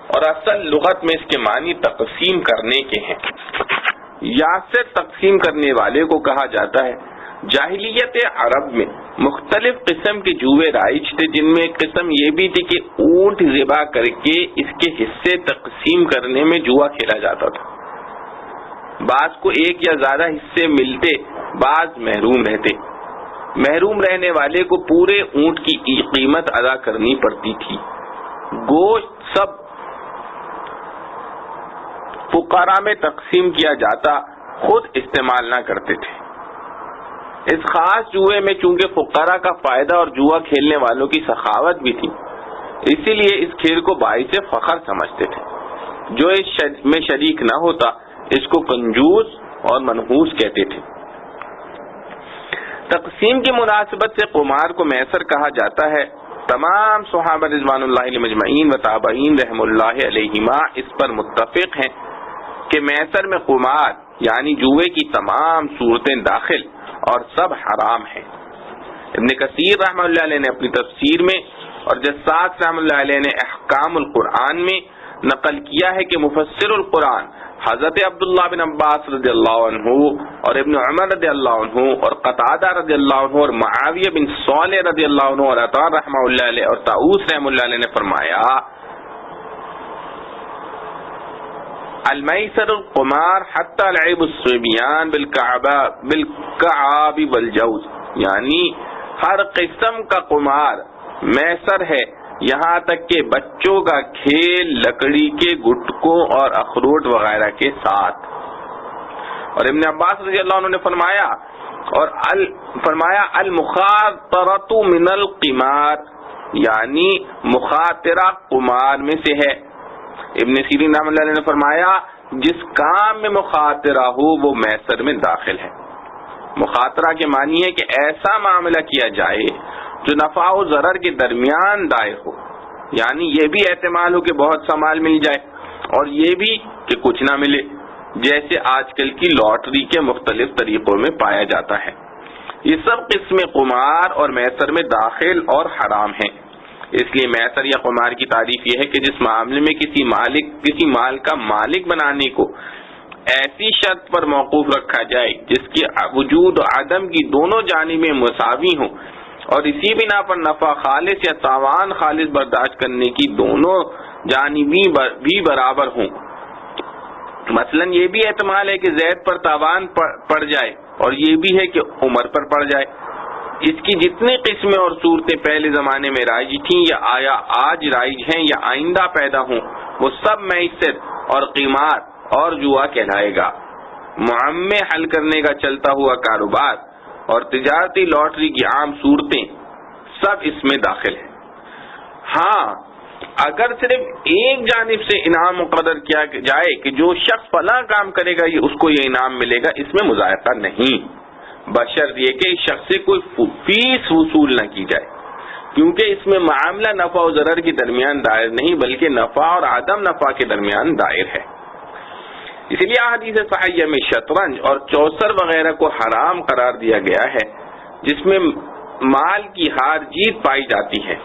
اور اصل لغت میں اس کے معنی تقسیم کرنے کے ہیں۔ یاسر تقسیم کرنے والے کو کہا جاتا ہے۔ جاہلیت عرب میں مختلف قسم کے جوئے رائج تھے، جن میں ایک قسم یہ بھی تھی کہ اونٹ ذبح کر کے اس کے حصے تقسیم کرنے میں جوا کھیلا جاتا تھا۔ بعض کو ایک یا زیادہ حصے ملتے، بعض محروم رہتے۔ محروم رہنے والے کو پورے اونٹ کی قیمت ادا کرنی پڑتی تھی۔ گوشت سب فقراء میں تقسیم کیا جاتا، خود استعمال نہ کرتے تھے۔ اس خاص جوئے میں چونکہ فقراء کا فائدہ اور جوا کھیلنے والوں کی سخاوت بھی تھی، اسی لیے اس کھیل کو باعث فخر سمجھتے تھے۔ جو اس میں شریک نہ ہوتا اس کو کنجوس اور منحوس کہتے تھے۔ تقسیم کی مناسبت سے قمار کو میسر کہا جاتا ہے۔ تمام صحابہ رضوان اللہ علیہم اجمعین و تابعین رحم اللہ علیہما اس پر متفق ہیں کہ میسر میں قمار یعنی جوئے کی تمام صورتیں داخل اور سب حرام ہیں۔ ابن کثیر رحمۃ اللہ علیہ نے اپنی تفسیر میں اور جساس رحمۃ اللہ علیہ نے احکام القرآن میں نقل کیا ہے کہ مفسر القرآن حضرت عبداللہ بن عباس رضی اللہ عنہ اور ابن عمر رضی اللہ عنہ اور قتادہ رضی اللہ عنہ اور معاویہ بن صالح رضی اللہ عنہ اور عطا رحمہ اللہ علیہ اور طاؤس رحمہ اللہ علیہ نے فرمایا المیسر القمار حتی لعب الصبیان بالکعاب والجوز، یعنی ہر قسم کا قمار میسر ہے، یہاں تک کہ بچوں کا کھیل لکڑی کے گٹکوں اور اخروٹ وغیرہ کے ساتھ۔ اور ابن عباس رضی اللہ عنہ نے فرمایا المخاطرۃ من القمار، یعنی مخاطرہ قمار میں سے ہے۔ ابن سیرین رحمۃ اللہ علیہ نے فرمایا جس کام میں مخاطرہ ہو وہ میسر میں داخل ہے۔ مخاطرہ کے معنی ہے کہ ایسا معاملہ کیا جائے جو نفع و ضرر کے درمیان دائر ہو، یعنی یہ بھی احتمال ہو کہ بہت سا مال مل جائے اور یہ بھی کہ کچھ نہ ملے، جیسے آج کل کی لاٹری کے مختلف طریقوں میں پایا جاتا ہے۔ یہ سب قسم قمار اور میسر میں داخل اور حرام ہیں۔ اس لیے میسر یا قمار کی تعریف یہ ہے کہ جس معاملے میں کسی مال کا مالک بنانے کو ایسی شرط پر موقوف رکھا جائے جس کی وجود و عدم کی دونوں جانبیں مساوی ہوں اور اسی بنا پر نفع خالص یا تاوان خالص برداشت کرنے کی دونوں جانبیں بھی برابر ہوں۔ مثلا یہ بھی احتمال ہے کہ زید پر تاوان پڑ جائے اور یہ بھی ہے کہ عمر پر پڑ جائے۔ اس کی جتنی قسمیں اور صورتیں پہلے زمانے میں رائج تھیں یا آج رائج ہیں یا آئندہ پیدا ہوں، وہ سب میسر اور قمار اور جوا کہلائے گا۔ معمے حل کرنے کا چلتا ہوا کاروبار اور تجارتی لاٹری کی عام صورتیں سب اس میں داخل ہیں۔ ہاں، اگر صرف ایک جانب سے انعام مقرر کیا جائے کہ جو شخص فلاں کام کرے گا اس کو یہ انعام ملے گا، اس میں مذائقہ نہیں، بشرط یہ کہ اس شخص سے کوئی فیس وصول نہ کی جائے، کیونکہ اس میں معاملہ نفع و ضرر کے درمیان دائر نہیں بلکہ نفع اور عدم نفع کے درمیان دائر ہے۔ اسی لیے احادیث صحیحہ میں شطرنج اور چوسر وغیرہ کو حرام قرار دیا گیا ہے جس میں مال کی ہار جیت پائی جاتی ہے۔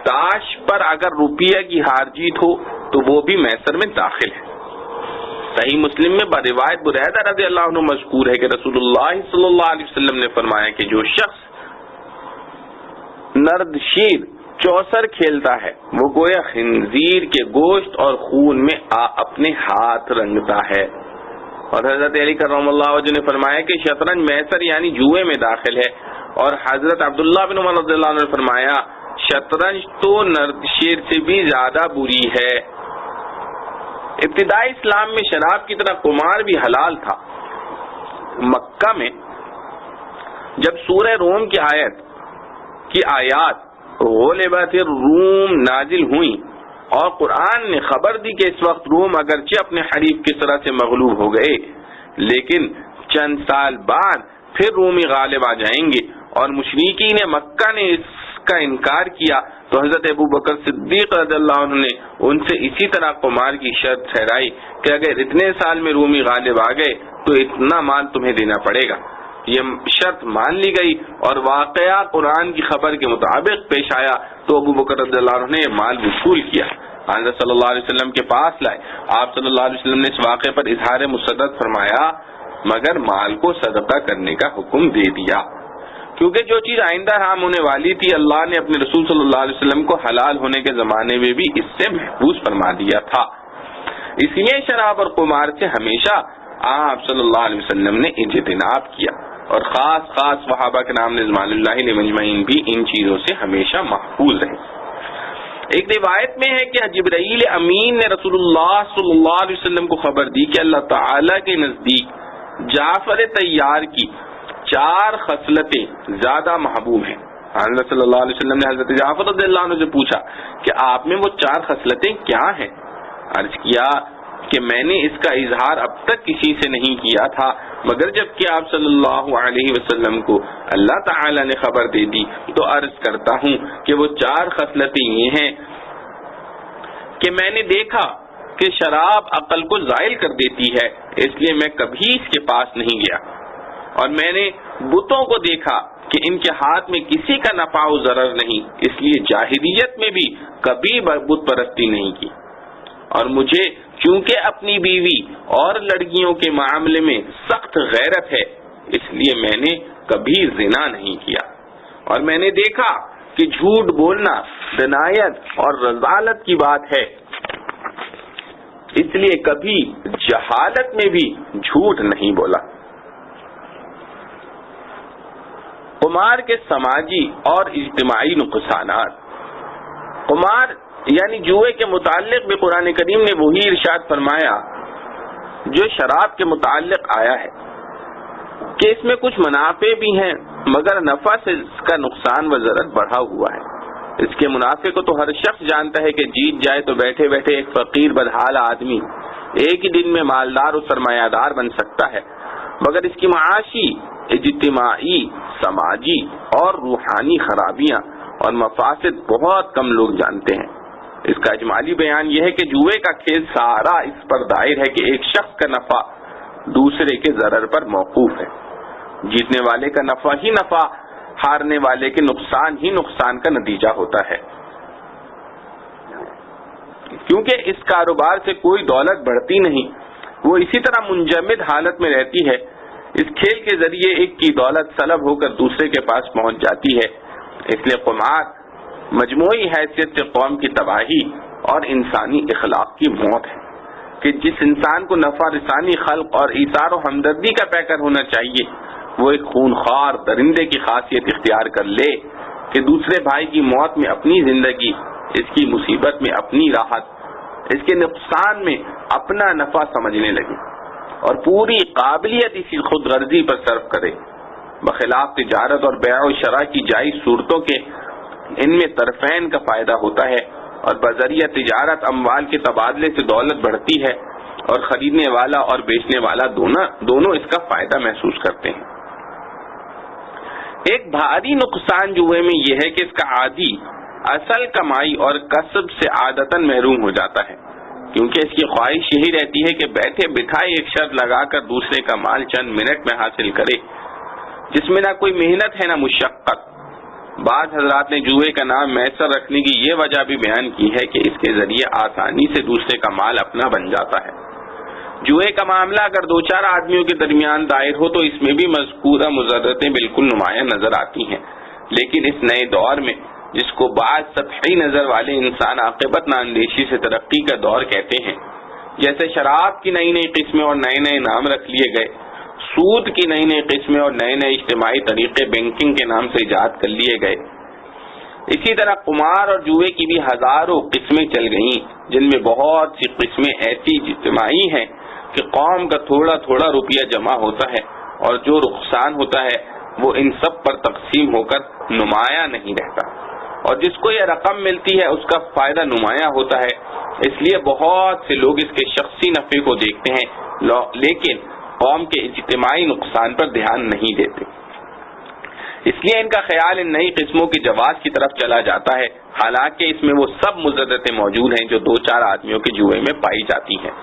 تاش پر اگر روپیہ کی ہار جیت ہو تو وہ بھی میسر میں داخل ہے۔ صحیح مسلم میں بروایت بریدہ رضی اللہ عنہ مذکور ہے کہ رسول اللہ صلی اللہ علیہ وسلم نے فرمایا کہ جو شخص نردشیر چوسر کھیلتا ہے وہ گویا خنزیر کے گوشت اور خون میں اپنے ہاتھ رنگتا ہے۔ اور حضرت علی کرم اللہ وجہ نے فرمایا کہ شطرنج میسر یعنی جوئے میں داخل ہے، اور حضرت عبداللہ بن عمر رضی اللہ عنہ نے فرمایا شطرنج تو نردشیر سے بھی زیادہ بری ہے۔ ابتدائی اسلام میں شراب کی طرح قمار بھی حلال تھا۔ مکہ میں جب سورہ روم کی آیات غلبت الروم نازل ہوئیں اور قرآن نے خبر دی کہ اس وقت روم اگرچہ اپنے حریف کی طرح سے مغلوب ہو گئے لیکن چند سال بعد پھر رومی غالب آ جائیں گے، اور مشرکین مکہ نے اس کا انکار کیا تو حضرت ابو بکر صدیق رضی اللہ عنہ نے ان سے اسی طرح قمار کی شرط ٹھہرائی کہ اگر اتنے سال میں رومی غالب آ گئے تو اتنا مال تمہیں دینا پڑے گا۔ یہ شرط مان لی گئی اور واقعہ قرآن کی خبر کے مطابق پیش آیا تو ابو بکر رضی اللہ عنہ نے یہ مال وصول کیا، حضرت صلی اللہ علیہ وسلم کے پاس لائے۔ آپ صلی اللہ علیہ وسلم نے اس واقعے پر اظہار مسرت فرمایا مگر مال کو صدقہ کرنے کا حکم دے دیا، کیونکہ جو چیز آئندہ حرام ہونے والی تھی اللہ نے اپنے رسول صلی اللہ علیہ وسلم کو حلال ہونے کے زمانے میں بھی اس سے محفوظ فرما دیا تھا۔ اس لیے شراب اور قمار سے ہمیشہ آپ صلی اللہ علیہ وسلم نے اجتناب کیا، اور خاص صحابہ کے نام رضوان اللہ علیہم اجمعین بھی ان چیزوں سے ہمیشہ محفوظ رہے۔ ایک روایت میں ہے کہ جبرائیل امین نے رسول اللہ صلی اللہ علیہ وسلم کو خبر دی کہ اللہ تعالی کے نزدیک جعفر طیار کی 4 خصلتیں زیادہ محبوب ہیں۔ حضرت صلی اللہ علیہ وسلم نے حضرت جعفر رضی اللہ عنہ سے پوچھا کہ آپ میں وہ 4 خصلتیں کیا ہیں؟ عرض کیا کہ میں نے اس کا اظہار اب تک کسی سے نہیں کیا تھا مگر جب کہ آپ صلی اللہ علیہ وسلم کو اللہ تعالی نے خبر دے دی تو عرض کرتا ہوں کہ وہ 4 خصلتیں یہ ہیں کہ میں نے دیکھا کہ شراب عقل کو زائل کر دیتی ہے، اس لیے میں کبھی اس کے پاس نہیں گیا، اور میں نے بتوں کو دیکھا کہ ان کے ہاتھ میں کسی کا نفع و ضرر نہیں، اس لیے جاہلیت میں بھی کبھی بت پرستی نہیں کی، اور مجھے چونکہ اپنی بیوی اور لڑکیوں کے معاملے میں سخت غیرت ہے، اس لیے میں نے کبھی زنا نہیں کیا، اور میں نے دیکھا کہ جھوٹ بولنا دنایت اور رذالت کی بات ہے، اس لیے کبھی جہالت میں بھی جھوٹ نہیں بولا۔ قمار کے سماجی اور اجتماعی نقصانات۔ قمار یعنی جوئے کے متعلق بھی قرآن کریم نے وہی ارشاد فرمایا جو شراب کے متعلق آیا ہے کہ اس میں کچھ منافع بھی ہیں، مگر نفع سے اس کا نقصان و ضرر بڑھا ہوا ہے۔ اس کے منافع کو تو ہر شخص جانتا ہے کہ جیت جائے تو بیٹھے بیٹھے ایک فقیر بدحال آدمی ایک ہی دن میں مالدار و سرمایہ دار بن سکتا ہے، مگر اس کی معاشی، اجتماعی، سماجی اور روحانی خرابیاں اور مفاسد بہت کم لوگ جانتے ہیں۔ اس کا اجمالی بیان یہ ہے کہ جوئے کا کھیل سارا اس پر دائر ہے کہ ایک شخص کا نفع دوسرے کے ضرر پر موقوف ہے، جیتنے والے کا نفع ہی نفع، ہارنے والے کے نقصان ہی نقصان کا نتیجہ ہوتا ہے، کیونکہ اس کاروبار سے کوئی دولت بڑھتی نہیں، وہ اسی طرح منجمد حالت میں رہتی ہے۔ اس کھیل کے ذریعے ایک کی دولت سلب ہو کر دوسرے کے پاس پہنچ جاتی ہے، اس لیے قمار مجموعی حیثیت سے قوم کی تباہی اور انسانی اخلاق کی موت ہے کہ جس انسان کو نفع رسانی خلق اور ایثار و ہمدردی کا پیکر ہونا چاہیے، وہ ایک خونخوار درندے کی خاصیت اختیار کر لے کہ دوسرے بھائی کی موت میں اپنی زندگی، اس کی مصیبت میں اپنی راحت، اس کے نقصان میں اپنا نفع سمجھنے لگے اور پوری قابلیت اسی خود غرضی پر صرف کرے، بخلاف تجارت اور بیع و شراء کی جائز صورتوں کے ان میں طرفین کا فائدہ ہوتا ہے، اور بذریعہ تجارت اموال کے تبادلے سے دولت بڑھتی ہے، اور خریدنے والا اور بیچنے والا دونوں اس کا فائدہ محسوس کرتے ہیں۔ ایک بھاری نقصان جوئے میں یہ ہے کہ اس کا عادی اصل کمائی اور کسب سے عادتاً محروم ہو جاتا ہے، کیونکہ اس کی خواہش یہی رہتی ہے کہ بیٹھے بٹھائے ایک شرط لگا کر دوسرے کا مال چند منٹ میں حاصل کرے، جس میں نہ کوئی محنت ہے نہ مشقت۔ بعض حضرات نے جوئے کا نام میسر رکھنے کی یہ وجہ بھی بیان کی ہے کہ اس کے ذریعے آسانی سے دوسرے کا مال اپنا بن جاتا ہے۔ جوئے کا معاملہ اگر دو چار آدمیوں کے درمیان دائر ہو تو اس میں بھی مذکورہ مضرتیں بالکل نمایاں نظر آتی ہیں، لیکن اس نئے دور میں جس کو بعض سطحی نظر والے انسان عاقبت نااندیشی سے ترقی کا دور کہتے ہیں، جیسے شراب کی نئی نئی قسمیں اور نئے نئے نام رکھ لیے گئے، سود کی نئی نئی قسمیں اور نئے نئے اجتماعی طریقے بینکنگ کے نام سے ایجاد کر لیے گئے، اسی طرح قمار اور جوئے کی بھی ہزاروں قسمیں چل گئیں، جن میں بہت سی قسمیں ایسی اجتماعی ہیں کہ قوم کا تھوڑا تھوڑا روپیہ جمع ہوتا ہے اور جو نقصان ہوتا ہے وہ ان سب پر تقسیم ہو کر نمایاں نہیں رہتا، اور جس کو یہ رقم ملتی ہے اس کا فائدہ نمایاں ہوتا ہے۔ اس لیے بہت سے لوگ اس کے شخصی نفع کو دیکھتے ہیں لیکن قوم کے اجتماعی نقصان پر دھیان نہیں دیتے، اس لیے ان کا خیال ان نئی قسموں کے جواز کی طرف چلا جاتا ہے، حالانکہ اس میں وہ سب مضرتیں موجود ہیں جو دو چار آدمیوں کے جوئے میں پائی جاتی ہیں۔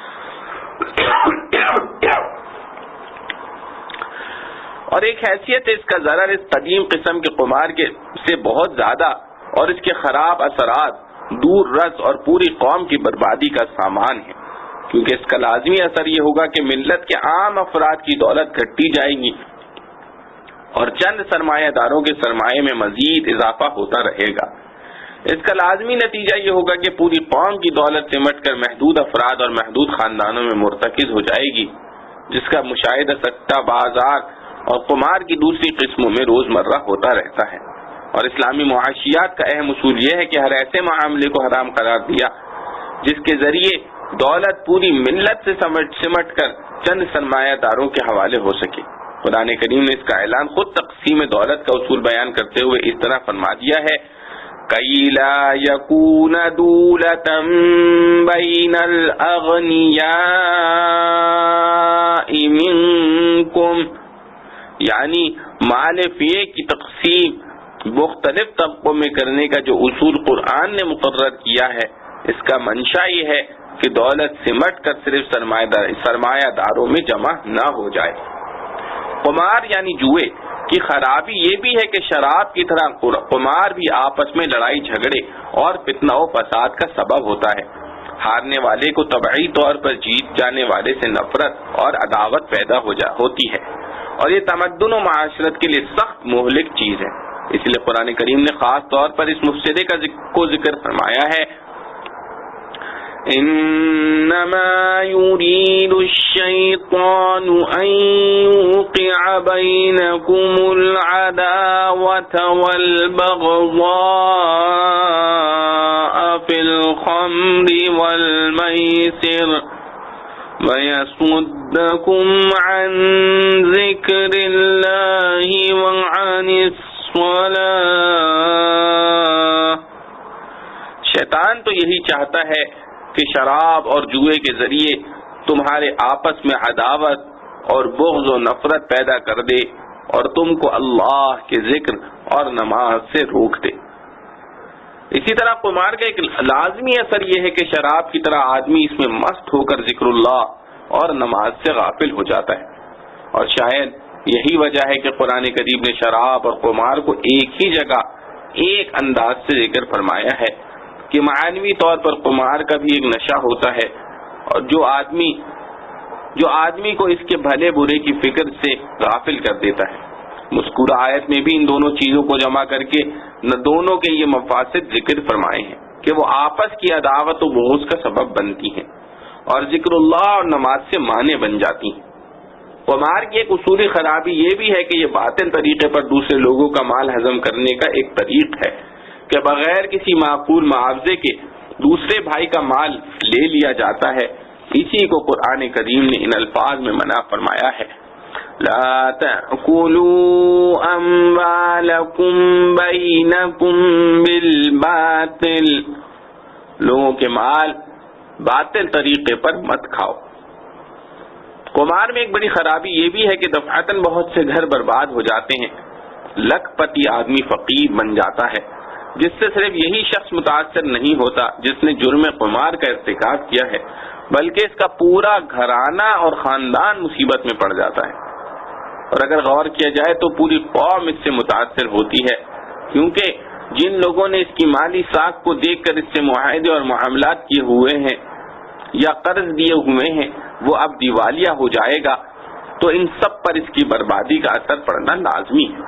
اور ایک حیثیت اس کا ضرر اس قدیم قسم کے قمار کے سے بہت زیادہ اور اس کے خراب اثرات دور رس اور پوری قوم کی بربادی کا سامان ہے، کیونکہ اس کا لازمی اثر یہ ہوگا کہ ملت کے عام افراد کی دولت گھٹتی جائے گی اور چند سرمایہ داروں کے سرمایے میں مزید اضافہ ہوتا رہے گا۔ اس کا لازمی نتیجہ یہ ہوگا کہ پوری قوم کی دولت سمٹ کر محدود افراد اور محدود خاندانوں میں مرتکز ہو جائے گی، جس کا مشاہدہ سٹہ بازار اور قمار کی دوسری قسموں میں روزمرہ ہوتا رہتا ہے۔ اور اسلامی معاشیات کا اہم اصول یہ ہے کہ ہر ایسے معاملے کو حرام قرار دیا جس کے ذریعے دولت پوری ملت سے سمٹ کر چند سرمایہ داروں کے حوالے ہو سکے۔ قرآن کریم نے اس کا اعلان خود تقسیم دولت کا اصول بیان کرتے ہوئے اس طرح فرما دیا ہے کَإِ لَا يَكُونَ دُولَةً بَيْنَ الْأَغْنِيَاءِ مِنْكُمْ، یعنی مال فیہ کی تقسیم مختلف طبقوں میں کرنے کا جو اصول قرآن نے مقرر کیا ہے، اس کا منشا یہ ہے کہ دولت سمٹ کر صرف سرمایہ داروں میں جمع نہ ہو جائے۔ قمار یعنی جوئے کی خرابی یہ بھی ہے کہ شراب کی طرح قمار بھی آپس میں لڑائی جھگڑے اور فتنہ و فساد کا سبب ہوتا ہے۔ ہارنے والے کو طبعی طور پر جیت جانے والے سے نفرت اور عداوت پیدا ہوتی ہے، اور یہ تمدن و معاشرت کے لیے سخت مہلک چیز ہے۔ اس لیے قرآن کریم نے خاص طور پر اس مفسدے کو ذکر فرمایا ہے، انما يريد الشيطان ان يوقع بينكم العداوة والبغضاء في الخمر والميسر ويصدكم عن ذكر الله وعن الصلاة۔ شیطان تو یہی چاہتا ہے کہ شراب اور جوئے کے ذریعے تمہارے آپس میں عداوت اور بغض و نفرت پیدا کر دے اور تم کو اللہ کے ذکر اور نماز سے روک دے۔ اسی طرح قمار کا ایک لازمی اثر یہ ہے کہ شراب کی طرح آدمی اس میں مست ہو کر ذکر اللہ اور نماز سے غافل ہو جاتا ہے، اور شاید یہی وجہ ہے کہ قرآن کریم نے شراب اور قمار کو ایک ہی جگہ ایک انداز سے ذکر فرمایا ہے کہ معنوی طور پر قمار کا بھی ایک نشہ ہوتا ہے، اور جو آدمی کو اس کے بھلے برے کی فکر سے غافل کر دیتا ہے۔ مذکورہ آیت میں بھی ان دونوں چیزوں کو جمع کر کے دونوں کے یہ مفاسد ذکر فرمائے ہیں کہ وہ آپس کی عداوت و بغض کا سبب بنتی ہیں اور ذکر اللہ اور نماز سے مانع بن جاتی ہیں۔ قمار کی ایک اصولی خرابی یہ بھی ہے کہ یہ باطل طریقے پر دوسرے لوگوں کا مال ہضم کرنے کا ایک طریق ہے کہ بغیر کسی معقول معاوضے کے دوسرے بھائی کا مال لے لیا جاتا ہے۔ اسی کو قرآن کریم نے ان الفاظ میں منع فرمایا ہے، لا تأکلوا اموالکم بینکم بالباطل، لوگوں کے مال باطل طریقے پر مت کھاؤ۔ قمار میں ایک بڑی خرابی یہ بھی ہے کہ دفعتاً بہت سے گھر برباد ہو جاتے ہیں، لکھ پتی آدمی فقیر بن جاتا ہے، جس سے صرف یہی شخص متاثر نہیں ہوتا جس نے جرم قمار کا ارتکاب کیا ہے، بلکہ اس کا پورا گھرانہ اور خاندان مصیبت میں پڑ جاتا ہے۔ اور اگر غور کیا جائے تو پوری قوم اس سے متاثر ہوتی ہے، کیونکہ جن لوگوں نے اس کی مالی ساکھ کو دیکھ کر اس سے معاہدے اور معاملات کیے ہوئے ہیں یا قرض دیے ہوئے ہیں، وہ اب دیوالیہ ہو جائے گا، تو ان سب پر اس کی بربادی کا اثر پڑنا لازمی ہے۔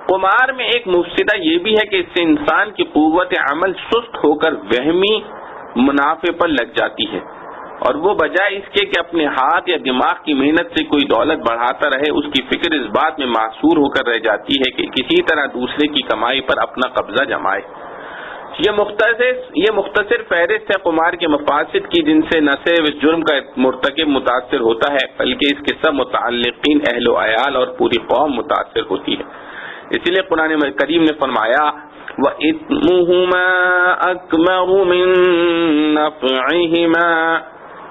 قمار میں ایک مفسدہ یہ بھی ہے کہ اس سے انسان کی قوت عمل سست ہو کر وہمی منافع پر لگ جاتی ہے، اور وہ بجائے اس کے کہ اپنے ہاتھ یا دماغ کی محنت سے کوئی دولت بڑھاتا رہے، اس کی فکر اس بات میں معصور ہو کر رہ جاتی ہے کہ کسی طرح دوسرے کی کمائی پر اپنا قبضہ جمائے۔ یہ مختصر فہرست ہے قمار کے مفاسد کی، جن سے نہ صرف اس جرم کا مرتکب متاثر ہوتا ہے بلکہ اس کے سب متعلقین اہل و عیال اور پوری قوم متاثر ہوتی ہے۔ اسی لیے قرآن کریم نے فرمایا وَإِثْمُهُمَا أَكْبَرُ مِن نَّفْعِهِمَا،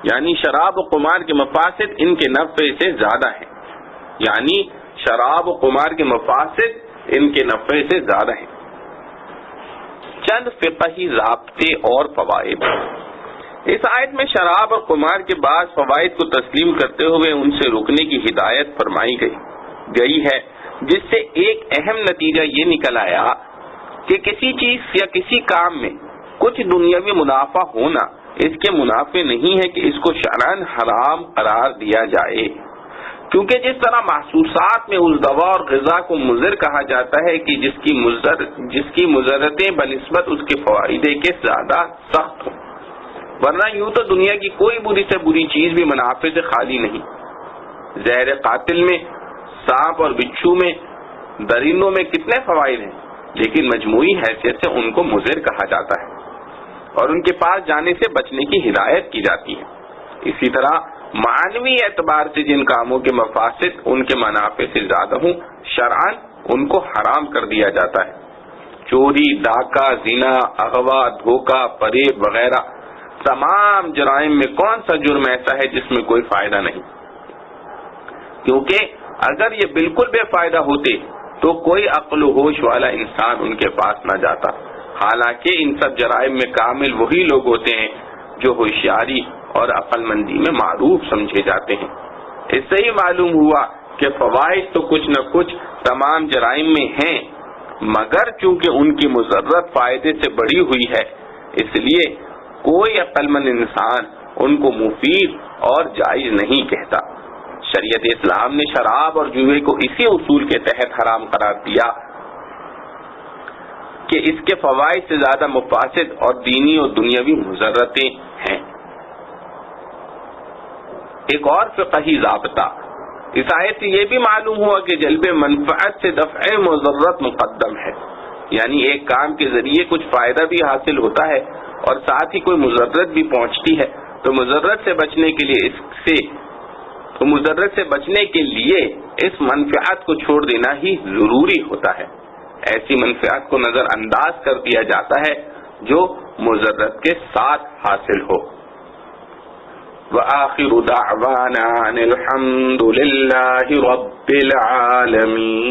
یعنی شراب و قمار کے مفاسد ان کے نفع سے زیادہ ہیں، یعنی شراب و قمار کے مفاسد ان کے نفع سے زیادہ ہیں۔ چند فقہی ضابطے اور فوائد۔ اس آیت میں شراب اور قمار کے بعض فوائد کو تسلیم کرتے ہوئے ان سے رکنے کی ہدایت فرمائی گئی ہے، جس سے ایک اہم نتیجہ یہ نکل آیا کہ کسی چیز یا کسی کام میں کچھ دنیاوی منافع ہونا اس کے منافع نہیں ہے کہ اس کو شرعاً حرام قرار دیا جائے، کیونکہ جس طرح محسوسات میں اس دوا اور غذا کو مضر کہا جاتا ہے کہ جس کی مضرتیں بنسبت اس کے فوائد کے زیادہ سخت ہوں، ورنہ یوں تو دنیا کی کوئی بری سے بری چیز بھی منافع سے خالی نہیں۔ زہر قاتل میں، سانپ اور بچھو میں، درندوں میں کتنے فوائد ہیں، لیکن مجموعی حیثیت سے ان کو مضر کہا جاتا ہے اور ان کے پاس جانے سے بچنے کی ہدایت کی جاتی ہے۔ اسی طرح معنوی اعتبار سے جن کاموں کے مفاسد ان کے منافع سے زیادہ ہوں، شرعاً ان کو حرام کر دیا جاتا ہے۔ چوری، ڈاکہ، زنا، اغوا، دھوکہ، فریب وغیرہ تمام جرائم میں کون سا جرم ایسا ہے جس میں کوئی فائدہ نہیں؟ کیونکہ اگر یہ بالکل بے فائدہ ہوتے تو کوئی عقل و ہوش والا انسان ان کے پاس نہ جاتا۔ حالانکہ ان سب جرائم میں کامل وہی لوگ ہوتے ہیں جو ہوشیاری اور عقل مندی میں معروف سمجھے جاتے ہیں۔ اس سے ہی معلوم ہوا کہ فوائد تو کچھ نہ کچھ تمام جرائم میں ہیں، مگر چونکہ ان کی مضرت فائدے سے بڑی ہوئی ہے، اس لیے کوئی عقل مند انسان ان کو مفید اور جائز نہیں کہتا۔ شریعت اسلام نے شراب اور جوئے کو اسی اصول کے تحت حرام قرار دیا کہ اس کے فوائد سے زیادہ مفاسد اور دینی اور دنیاوی مضرتیں ہیں۔ ایک اور فقہی ضابطہ اس آیت سے یہ بھی معلوم ہوا کہ جلب منفعت سے دفع مضرت مقدم ہے، یعنی ایک کام کے ذریعے کچھ فائدہ بھی حاصل ہوتا ہے اور ساتھ ہی کوئی مضرت بھی پہنچتی ہے، تو مضرت سے بچنے کے لیے اس منفعت کو چھوڑ دینا ہی ضروری ہوتا ہے۔ ایسی منفعت کو نظر انداز کر دیا جاتا ہے جو مضرت کے ساتھ حاصل ہو۔ وآخر دعوانا ان الحمد للہ رب العالمین۔